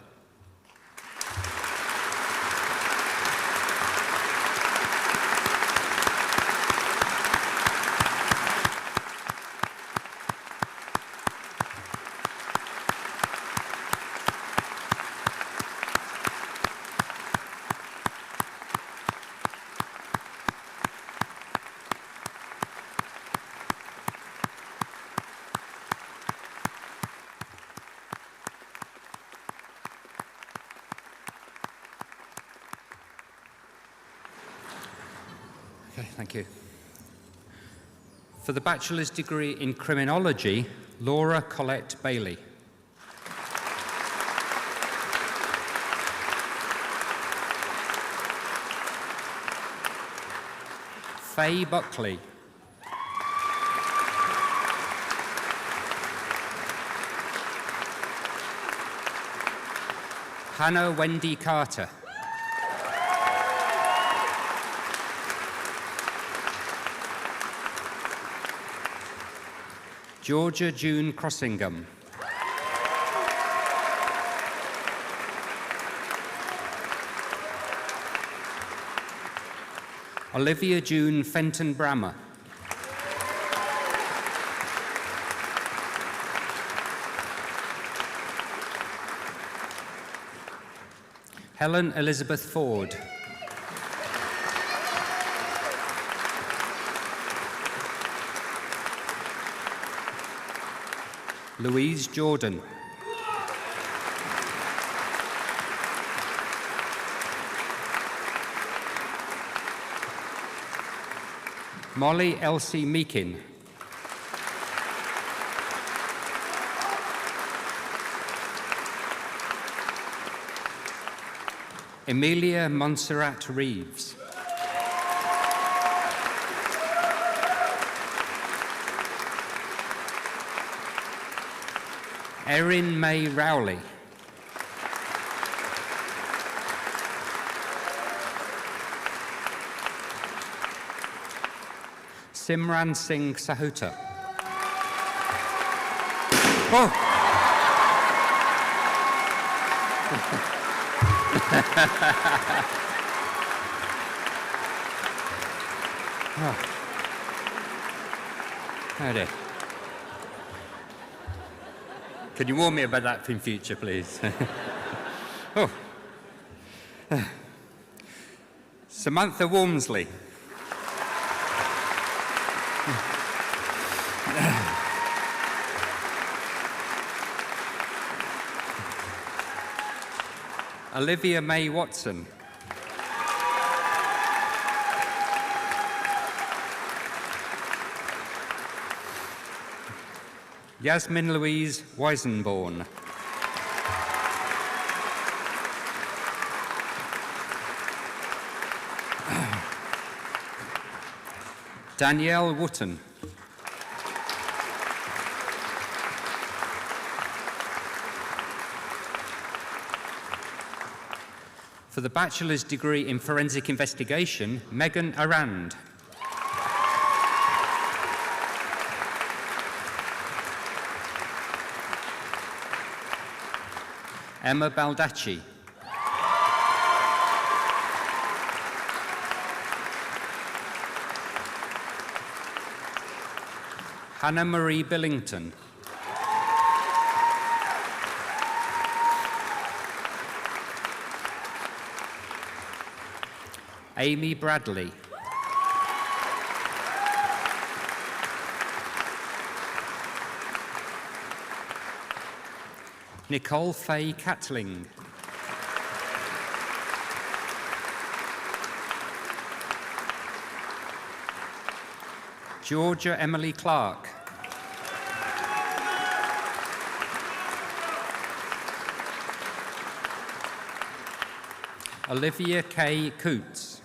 Okay, thank you. For the bachelor's degree in criminology, Laura Collette Bailey. Faye Buckley. Hannah Wendy Carter. Georgia June Crossingham. Olivia June Fenton Brammer. Helen Elizabeth Ford. Louise Jordan. Molly Elsie Meakin. Emilia Montserrat Reeves. Erin May Rowley. Simran Singh Sahuta. Oh! Oh dear. Can you warn me about that in future, please? Oh. Samantha Walmsley. Olivia May Watson. Yasmin Louise Weisenborn. Danielle Wotton. For the bachelor's degree in forensic investigation, Megan Arand. Emma Baldacci. Hannah Marie Billington. Amy Bradley. Nicole Faye Catling. Georgia Emily Clark. Olivia K. Coots.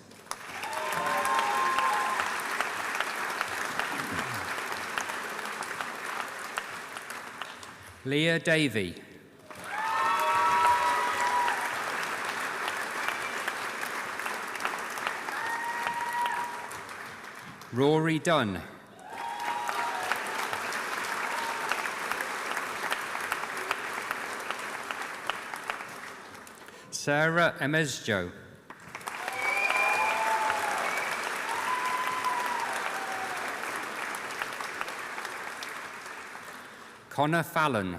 Leah Davey. Rory Dunn. Sarah Emezjo. Connor Fallon.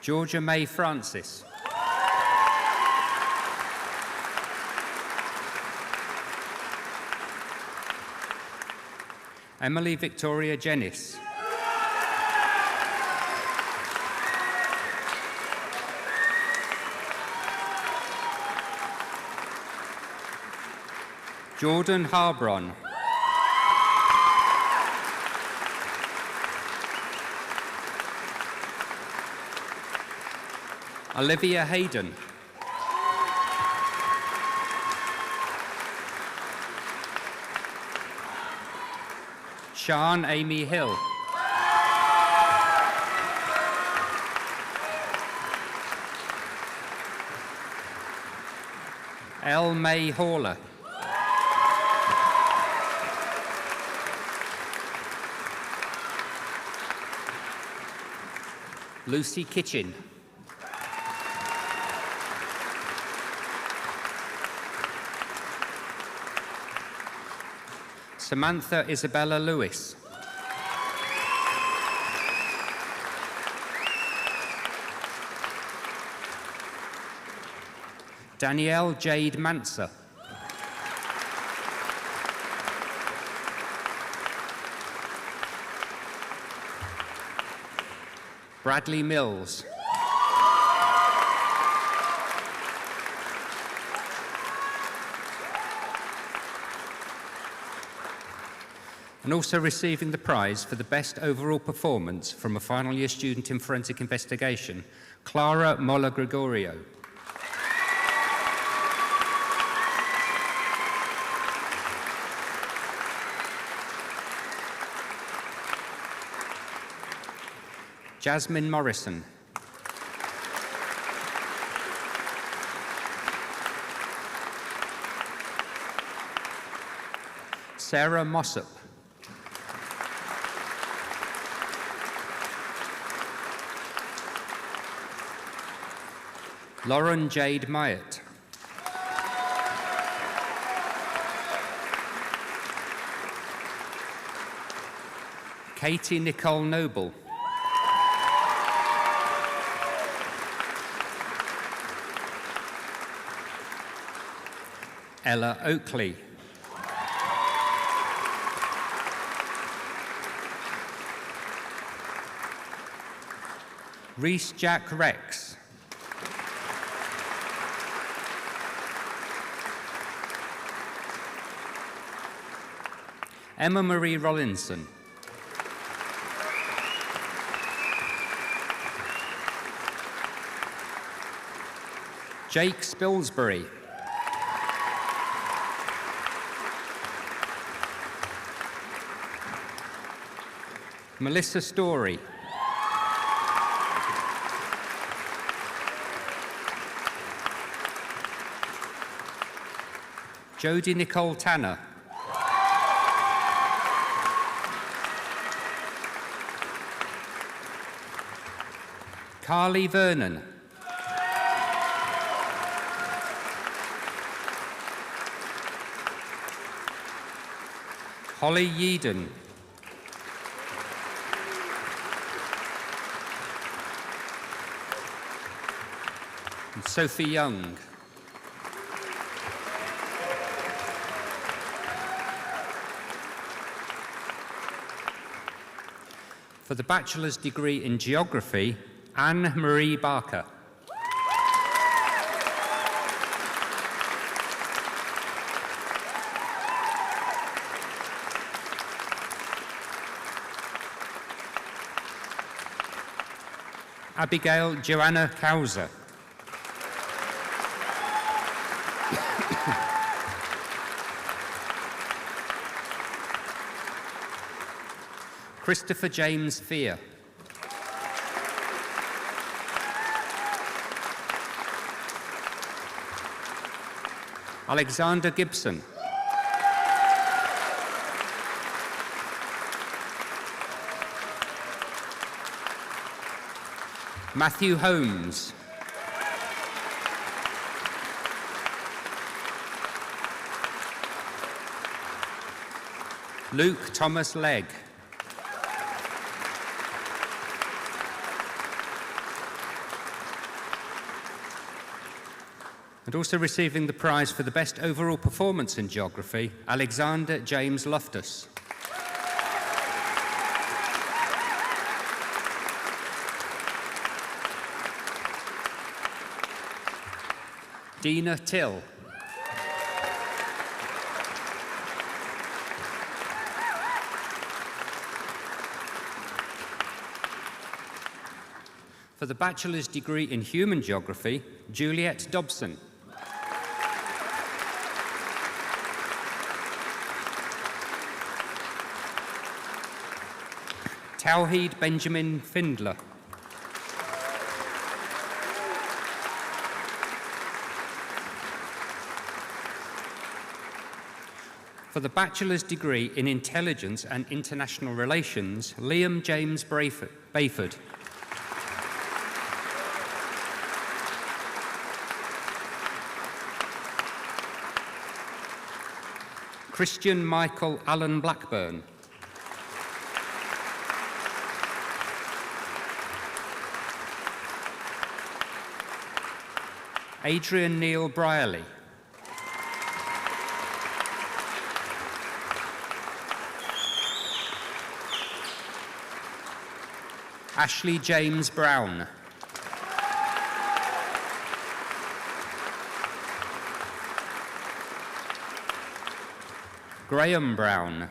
Georgia May Francis. Emily Victoria Jennis. Jordan Harbron. Olivia Hayden. Sian Amy Hill. Elle May Horler. Lucy Kitchen. Samantha Isabella Lewis. Danielle Jade Manser. Bradley Mills. And also receiving the prize for the best overall performance from a final year student in forensic investigation, Clara Molla Gregorio. Jasmine Morrison. Sarah Mossop. Lauren Jade Myatt. Katie Nicole Noble. Ella Oakley. Rhys Jack Rex. Emma Marie Rollinson. Jake Spilsbury. Melissa Story. Jodie Nicole Tanner. Carly Vernon. Holly Yeadon. And Sophie Young. For the bachelor's degree in geography, Anne Marie Barker. Abigail Joanna Causer. Christopher James Fear. Alexander Gibson. Matthew Holmes. Luke Thomas Legg. And also receiving the prize for the best overall performance in geography, Alexander James Loftus. Dina Till. For the bachelor's degree in human geography, Juliet Dobson. Tawhid Benjamin Findler. For the bachelor's degree in intelligence and international relations, Liam James Bayford. Christian Michael Allen Blackburn. Adrian Neil Brierley. Ashley James Brown. Graham Brown.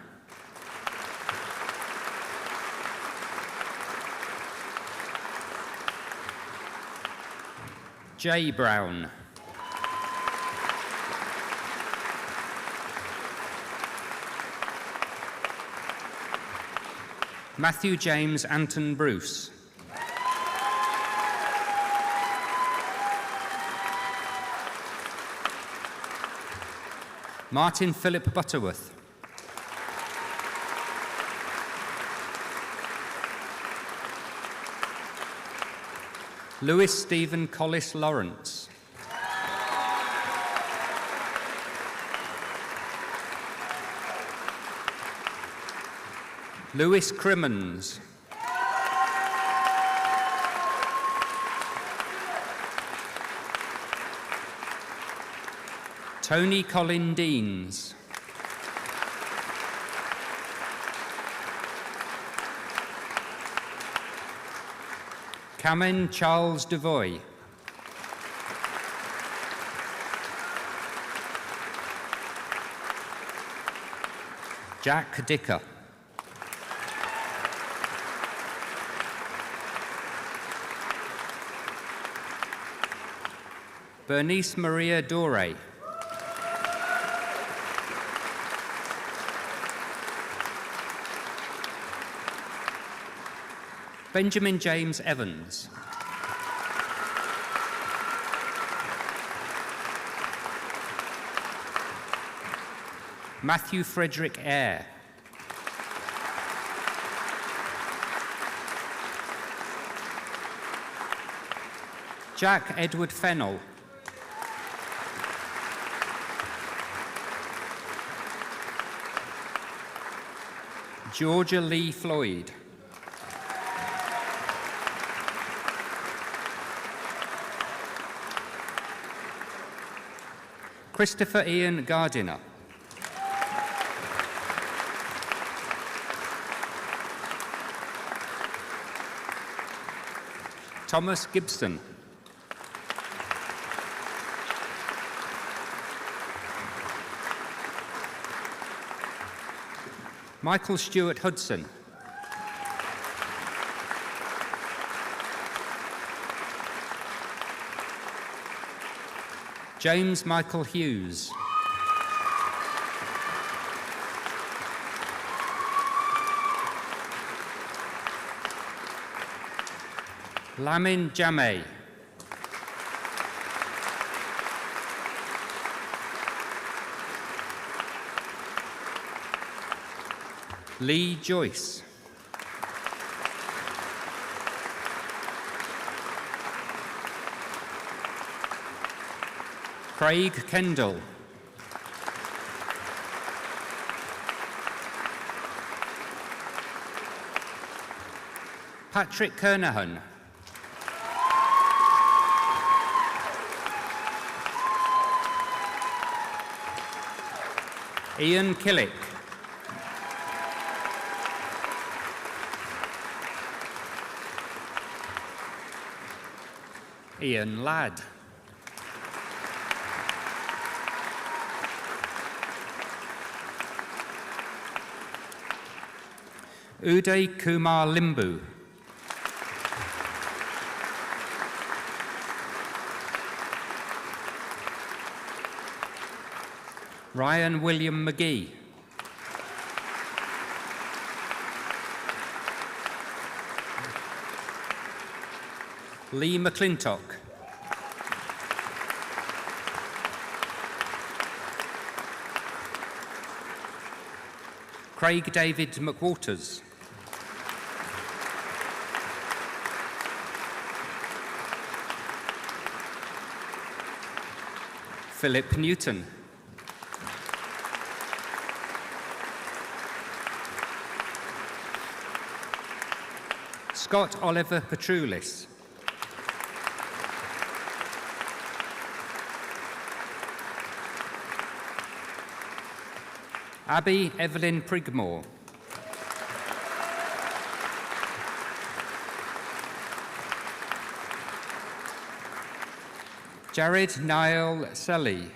Jay Brown. Matthew James Anton Bruce. Martin Philip Butterworth. Lewis Stephen Collis Lawrence. Lewis Crimmins. Tony Colin Deans. Cameron Charles Devoy. Jack Dicker. Bernice Maria Dore. Benjamin James Evans. Matthew Frederick Eyre. Jack Edward Fennell. Georgia Lee Floyd. Christopher Ian Gardiner. Thomas Gibson. Michael Stewart Hudson. James Michael Hughes. Lamin Jameh. Lee Joyce. Craig Kendall. Patrick Kernahan. Ian Killick. Ian Ladd. Uday Kumar Limbu. Ryan William McGee. Lee McClintock. Craig David McWalters. Philip Newton. Scott Oliver Petroulis. Abby Evelyn Prigmore. Jared Niall Selly.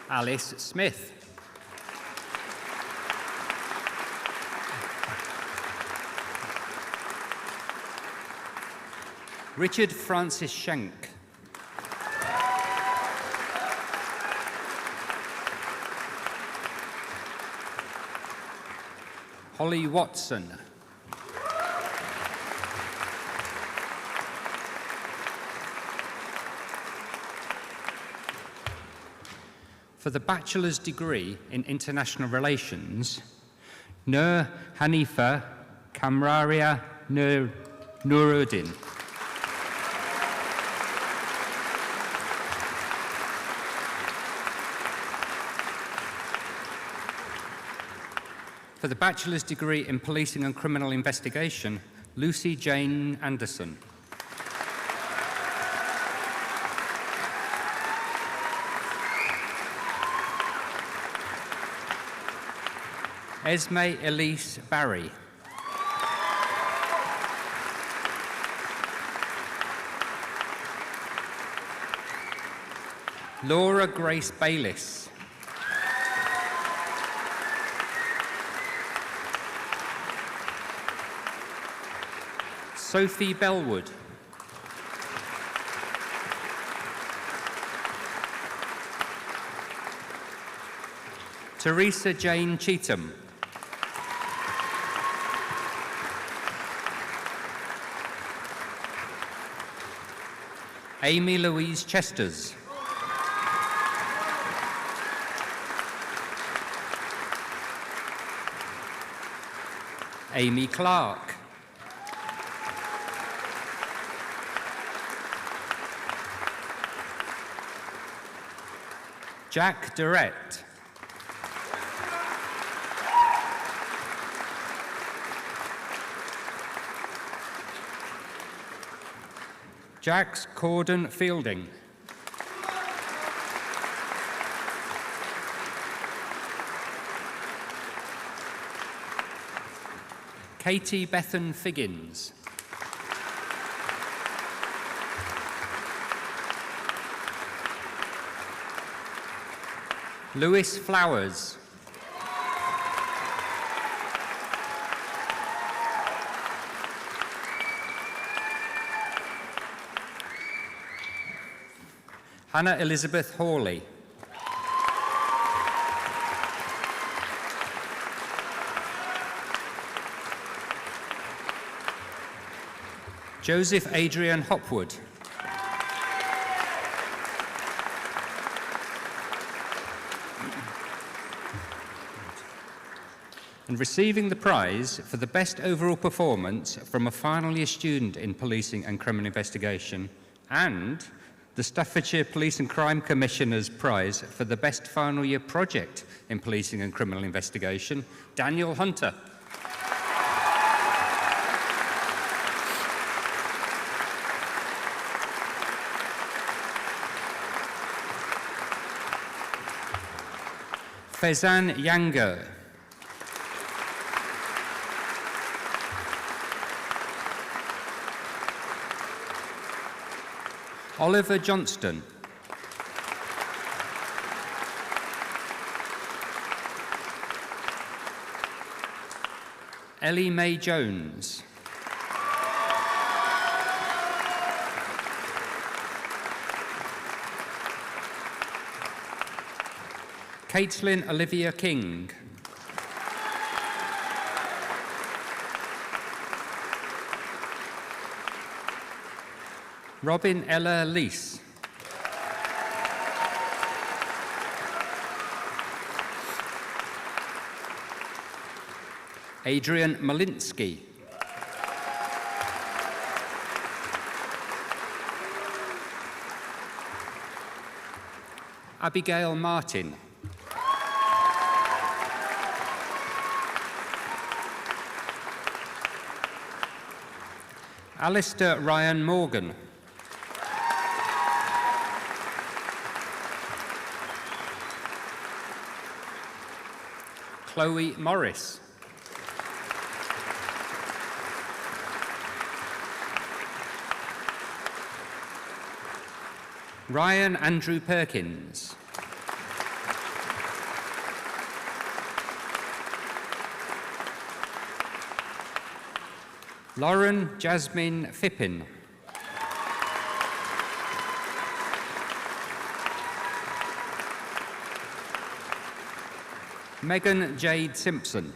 Alice Smith. Richard Francis Schenk. Holly Watson. For the bachelor's degree in international relations, Nur Hanifa Kamraria Nuruddin. For the bachelor's degree in policing and criminal investigation, Lucy Jane Anderson. Esme Elise Barry. Laura Grace Bayliss. Sophie Bellwood. Teresa Jane Cheetham. Amy Louise Chesters. Amy Clark. Jack Durrett. Jax Corden Fielding. Katie Bethan Figgins. Lewis Flowers. Hannah Elizabeth Hawley. Joseph Adrian Hopwood. And receiving the prize for the best overall performance from a final year student in policing and criminal investigation, and the Staffordshire Police and Crime Commissioner's Prize for the best final year project in policing and criminal investigation, Daniel Hunter. Faizan Yango. Oliver Johnston. Ellie Mae Jones. Caitlin Olivia King. Robin Ella Leese. Adrian Malinsky. Abigail Martin. Alistair Ryan Morgan. Chloe Morris. Ryan Andrew Perkins. Lauren Jasmine Fippin. Megan Jade Simpson.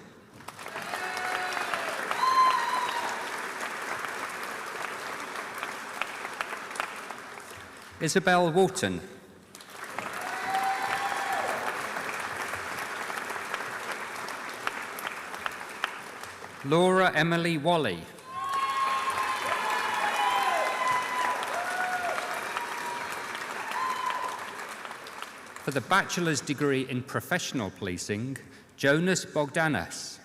Isabel Walton. Laura Emily Wally. For the bachelor's degree in professional policing, Jonas Bogdanas.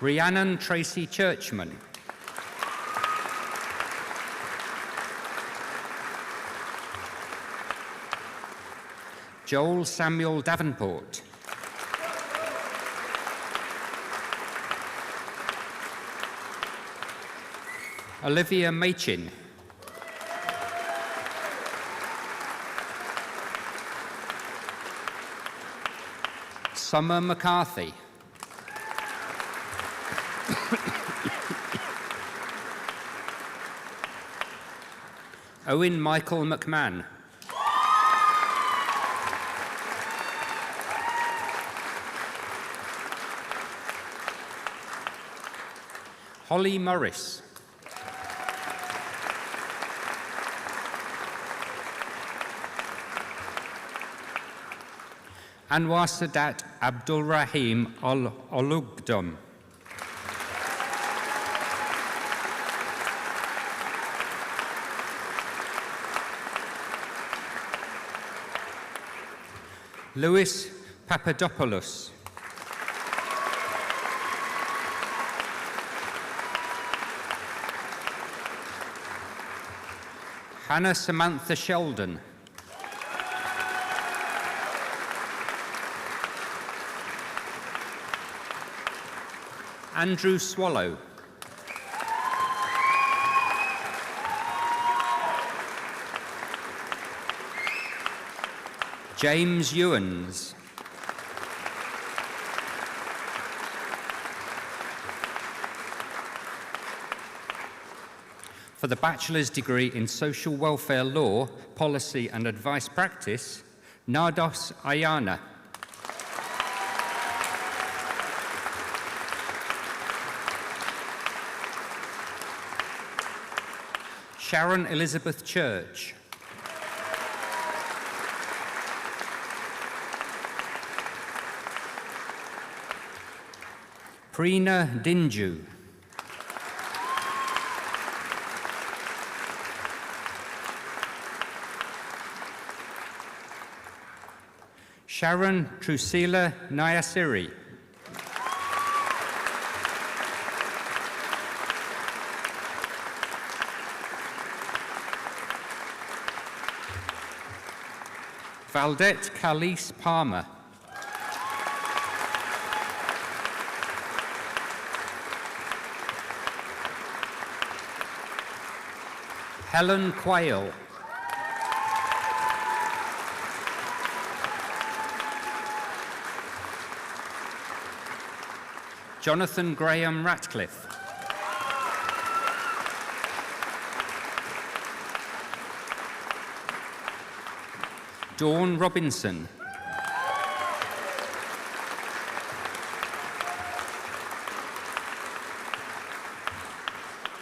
Rhiannon Tracy Churchman. Joel Samuel Davenport. Olivia Machin. Summer McCarthy. Owen Michael McMahon. Holly Morris. Anwar Sadat Abdul Rahim Olugdum. Louis Papadopoulos. Hannah Samantha Sheldon. Andrew Swallow. James Ewans. For the bachelor's degree in Social Welfare Law, Policy and Advice Practice, Nardos Ayana. Sharon Elizabeth Church. Preena Dinju. Sharon Trusila Nayasiri. Valdette Calise Palmer. Helen Quayle. Jonathan Graham Ratcliffe. Dawn Robinson.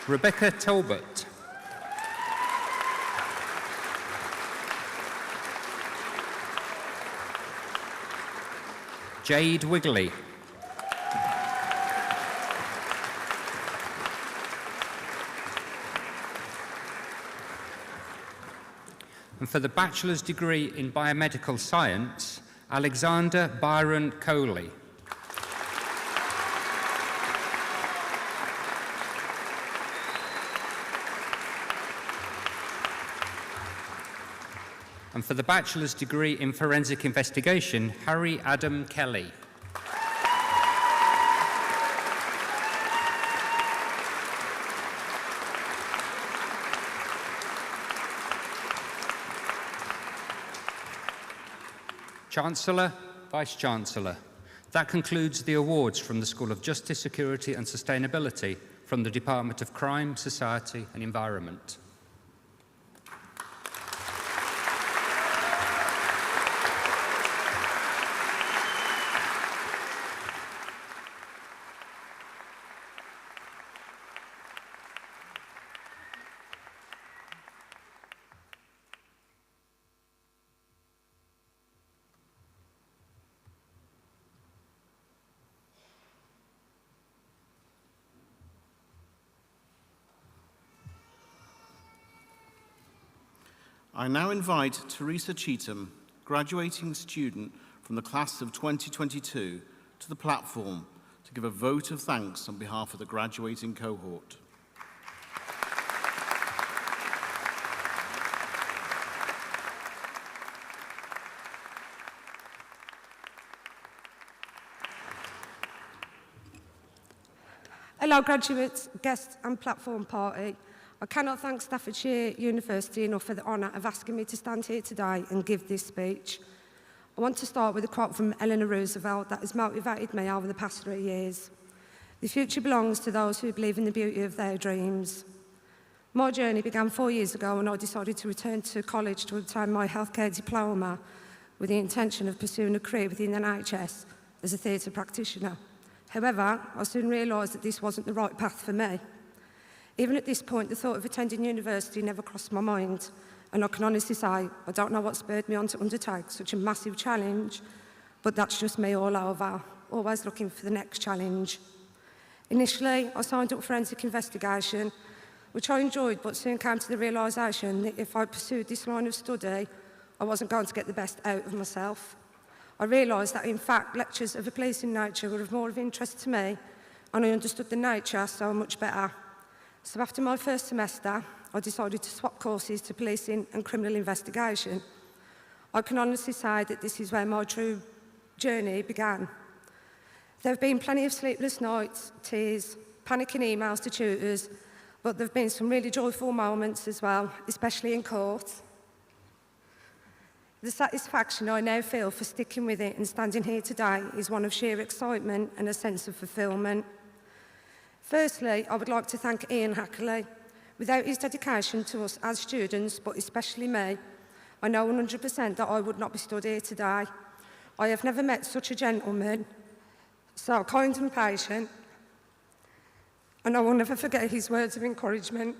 Rebecca Talbot. Jade Wigley. And for the bachelor's degree in biomedical science, Alexander Byron Coley. And for the bachelor's degree in forensic investigation, Harry Adam Kelly. Chancellor, Vice-Chancellor, that concludes the awards from the School of Justice, Security and Sustainability from the Department of Crime, Society and Environment. I now invite Teresa Cheetham, graduating student from the class of 2022, to the platform to give a vote of thanks on behalf of the graduating cohort. Fellow graduates, guests and platform party, I cannot thank Staffordshire University enough for the honour of asking me to stand here today and give this speech. I want to start with a quote from Eleanor Roosevelt that has motivated me over the past 3 years. The future belongs to those who believe in the beauty of their dreams. My journey began 4 years ago when I decided to return to college to obtain my healthcare diploma with the intention of pursuing a career within the NHS as a theatre practitioner. However, I soon realised that this wasn't the right path for me. Even at this point, the thought of attending university never crossed my mind, and I can honestly say I don't know what spurred me on to undertake such a massive challenge, but that's just me all over, always looking for the next challenge. Initially, I signed up forensic investigation, which I enjoyed, but soon came to the realisation that if I pursued this line of study, I wasn't going to get the best out of myself. I realised that, in fact, lectures of a policing nature were of more of interest to me, and I understood the nature so much better. So after my first semester, I decided to swap courses to policing and criminal investigation. I can honestly say that this is where my true journey began. There have been plenty of sleepless nights, tears, panicking emails to tutors, but there have been some really joyful moments as well, especially in court. The satisfaction I now feel for sticking with it and standing here today is one of sheer excitement and a sense of fulfilment. Firstly, I would like to thank Ian Hackley. Without his dedication to us as students, but especially me, I know 100% that I would not be stood here today. I have never met such a gentleman, so kind and patient, and I will never forget his words of encouragement,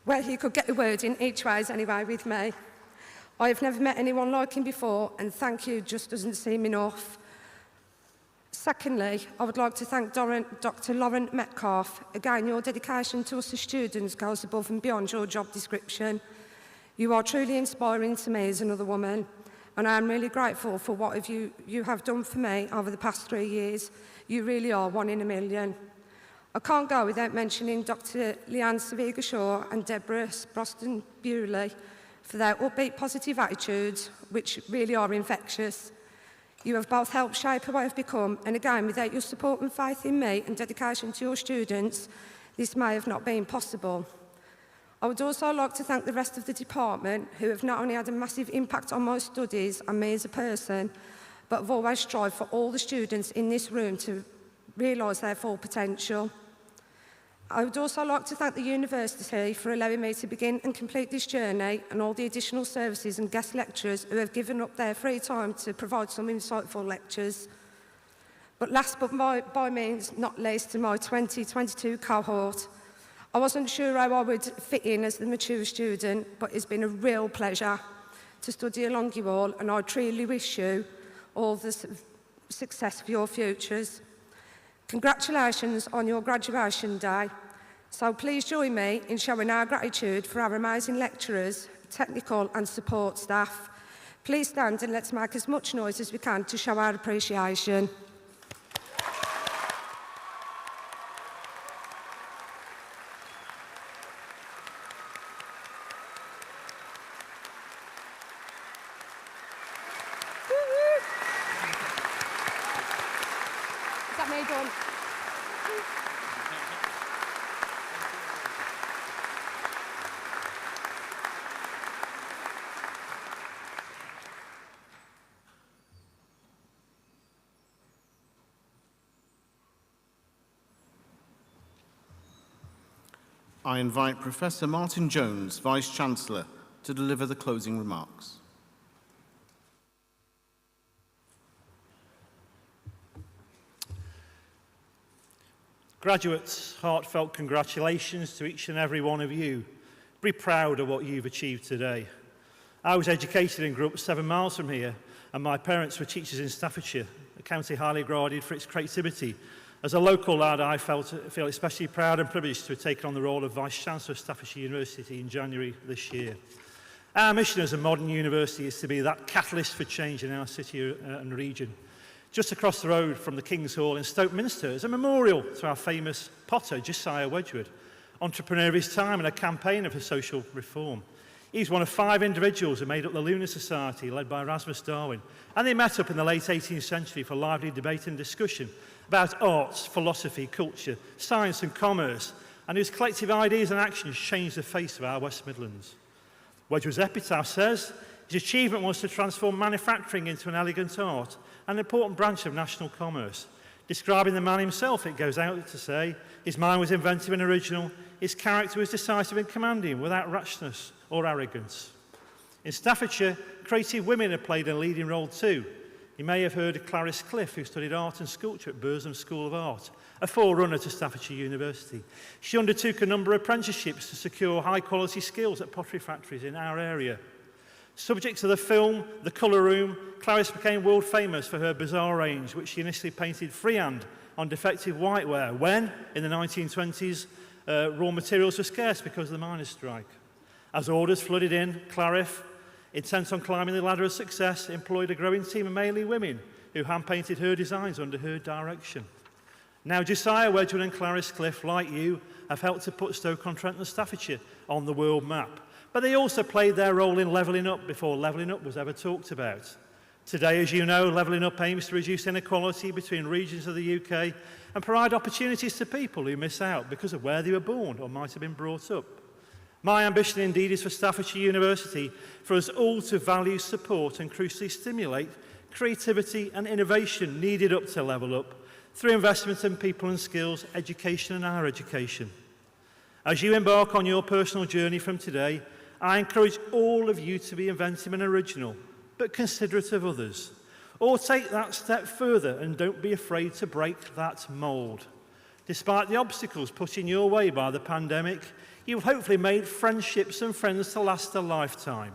where he could get the word in each ways anyway with me. I have never met anyone like him before, and thank you just doesn't seem enough. Secondly, I would like to thank Dr. Lauren Metcalf. Again, your dedication to us as students goes above and beyond your job description. You are truly inspiring to me as another woman, and I am really grateful for what you have done for me over the past 3 years. You really are one in a million. I can't go without mentioning Dr. Leanne Saviga-Shaw and Deborah Sproston-Bewley for their upbeat, positive attitudes, which really are infectious. You have both helped shape who I have become, and again, without your support and faith in me and dedication to your students, this may have not been possible. I would also like to thank the rest of the department, who have not only had a massive impact on my studies and me as a person, but have always strived for all the students in this room to realise their full potential. I would also like to thank the university for allowing me to begin and complete this journey, and all the additional services and guest lecturers who have given up their free time to provide some insightful lectures. But last but by means not least, to my 2022 cohort. I wasn't sure how I would fit in as the mature student, but it's been a real pleasure to study along you all, and I truly wish you all the success for your futures. Congratulations on your graduation day. So please join me in showing our gratitude for our amazing lecturers, technical and support staff. Please stand and let's make as much noise as we can to show our appreciation. Is that me done? I invite Professor Martin Jones, Vice-Chancellor, to deliver the closing remarks. Graduates, heartfelt congratulations to each and every one of you. Be proud of what you've achieved today. I was educated and grew up 7 miles from here, and my parents were teachers in Staffordshire, a county highly regarded for its creativity. As a local lad, I feel especially proud and privileged to have taken on the role of Vice-Chancellor of Staffordshire University in January this year. Our mission as a modern university is to be that catalyst for change in our city and region. Just across the road from the King's Hall in Stoke Minster is a memorial to our famous potter, Josiah Wedgwood, entrepreneur of his time and a campaigner for social reform. He's one of 5 individuals who made up the Lunar Society, led by Erasmus Darwin, and they met up in the late 18th century for lively debate and discussion about arts, philosophy, culture, science and commerce, and whose collective ideas and actions changed the face of our West Midlands. Wedgwood's epitaph says, his achievement was to transform manufacturing into an elegant art, an important branch of national commerce. Describing the man himself, it goes out to say, his mind was inventive and original, his character was decisive and commanding, without rashness or arrogance. In Staffordshire, creative women have played a leading role too. You may have heard of Clarice Cliff, who studied art and sculpture at Burslem School of Art, a forerunner to Staffordshire University. She undertook a number of apprenticeships to secure high-quality skills at pottery factories in our area. Subject to the film The Colour Room, Clarice became world famous for her bizarre range, which she initially painted freehand on defective whiteware when, in the 1920s, raw materials were scarce because of the miners' strike. As orders flooded in, Clarice, intent on climbing the ladder of success, employed a growing team of mainly women who hand-painted her designs under her direction. Now, Josiah Wedgwood and Clarice Cliff, like you, have helped to put Stoke-on-Trent and Staffordshire on the world map. But they also played their role in levelling up before levelling up was ever talked about. Today, as you know, levelling up aims to reduce inequality between regions of the UK and provide opportunities to people who miss out because of where they were born or might have been brought up. My ambition indeed is for Staffordshire University for us all to value, support and crucially stimulate creativity and innovation needed up to level up through investment in people and skills, education and higher education. As you embark on your personal journey from today, I encourage all of you to be inventive and original, but considerate of others. Or take that step further and don't be afraid to break that mould. Despite the obstacles put in your way by the pandemic, you've hopefully made friendships and friends to last a lifetime.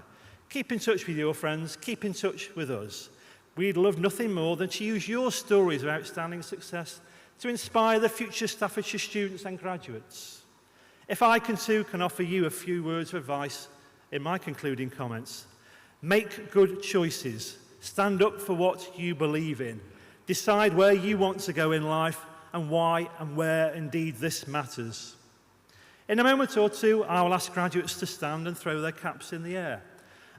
Keep in touch with your friends, keep in touch with us. We'd love nothing more than to use your stories of outstanding success to inspire the future Staffordshire students and graduates. If I can offer you a few words of advice in my concluding comments, make good choices, stand up for what you believe in, decide where you want to go in life and why and where indeed this matters. In a moment or two, I will ask graduates to stand and throw their caps in the air.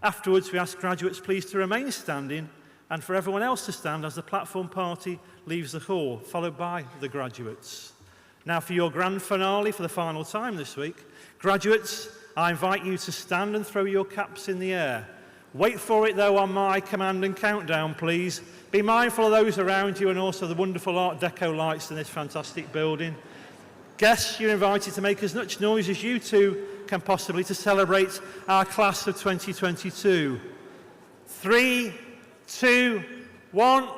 Afterwards, we ask graduates please to remain standing and for everyone else to stand as the platform party leaves the hall, followed by the graduates. Now for your grand finale for the final time this week, graduates, I invite you to stand and throw your caps in the air. Wait for it though on my command and countdown, please. Be mindful of those around you and also the wonderful Art Deco lights in this fantastic building. Guests, you're invited to make as much noise as you two can possibly to celebrate our class of 2022. 3, 2, 1.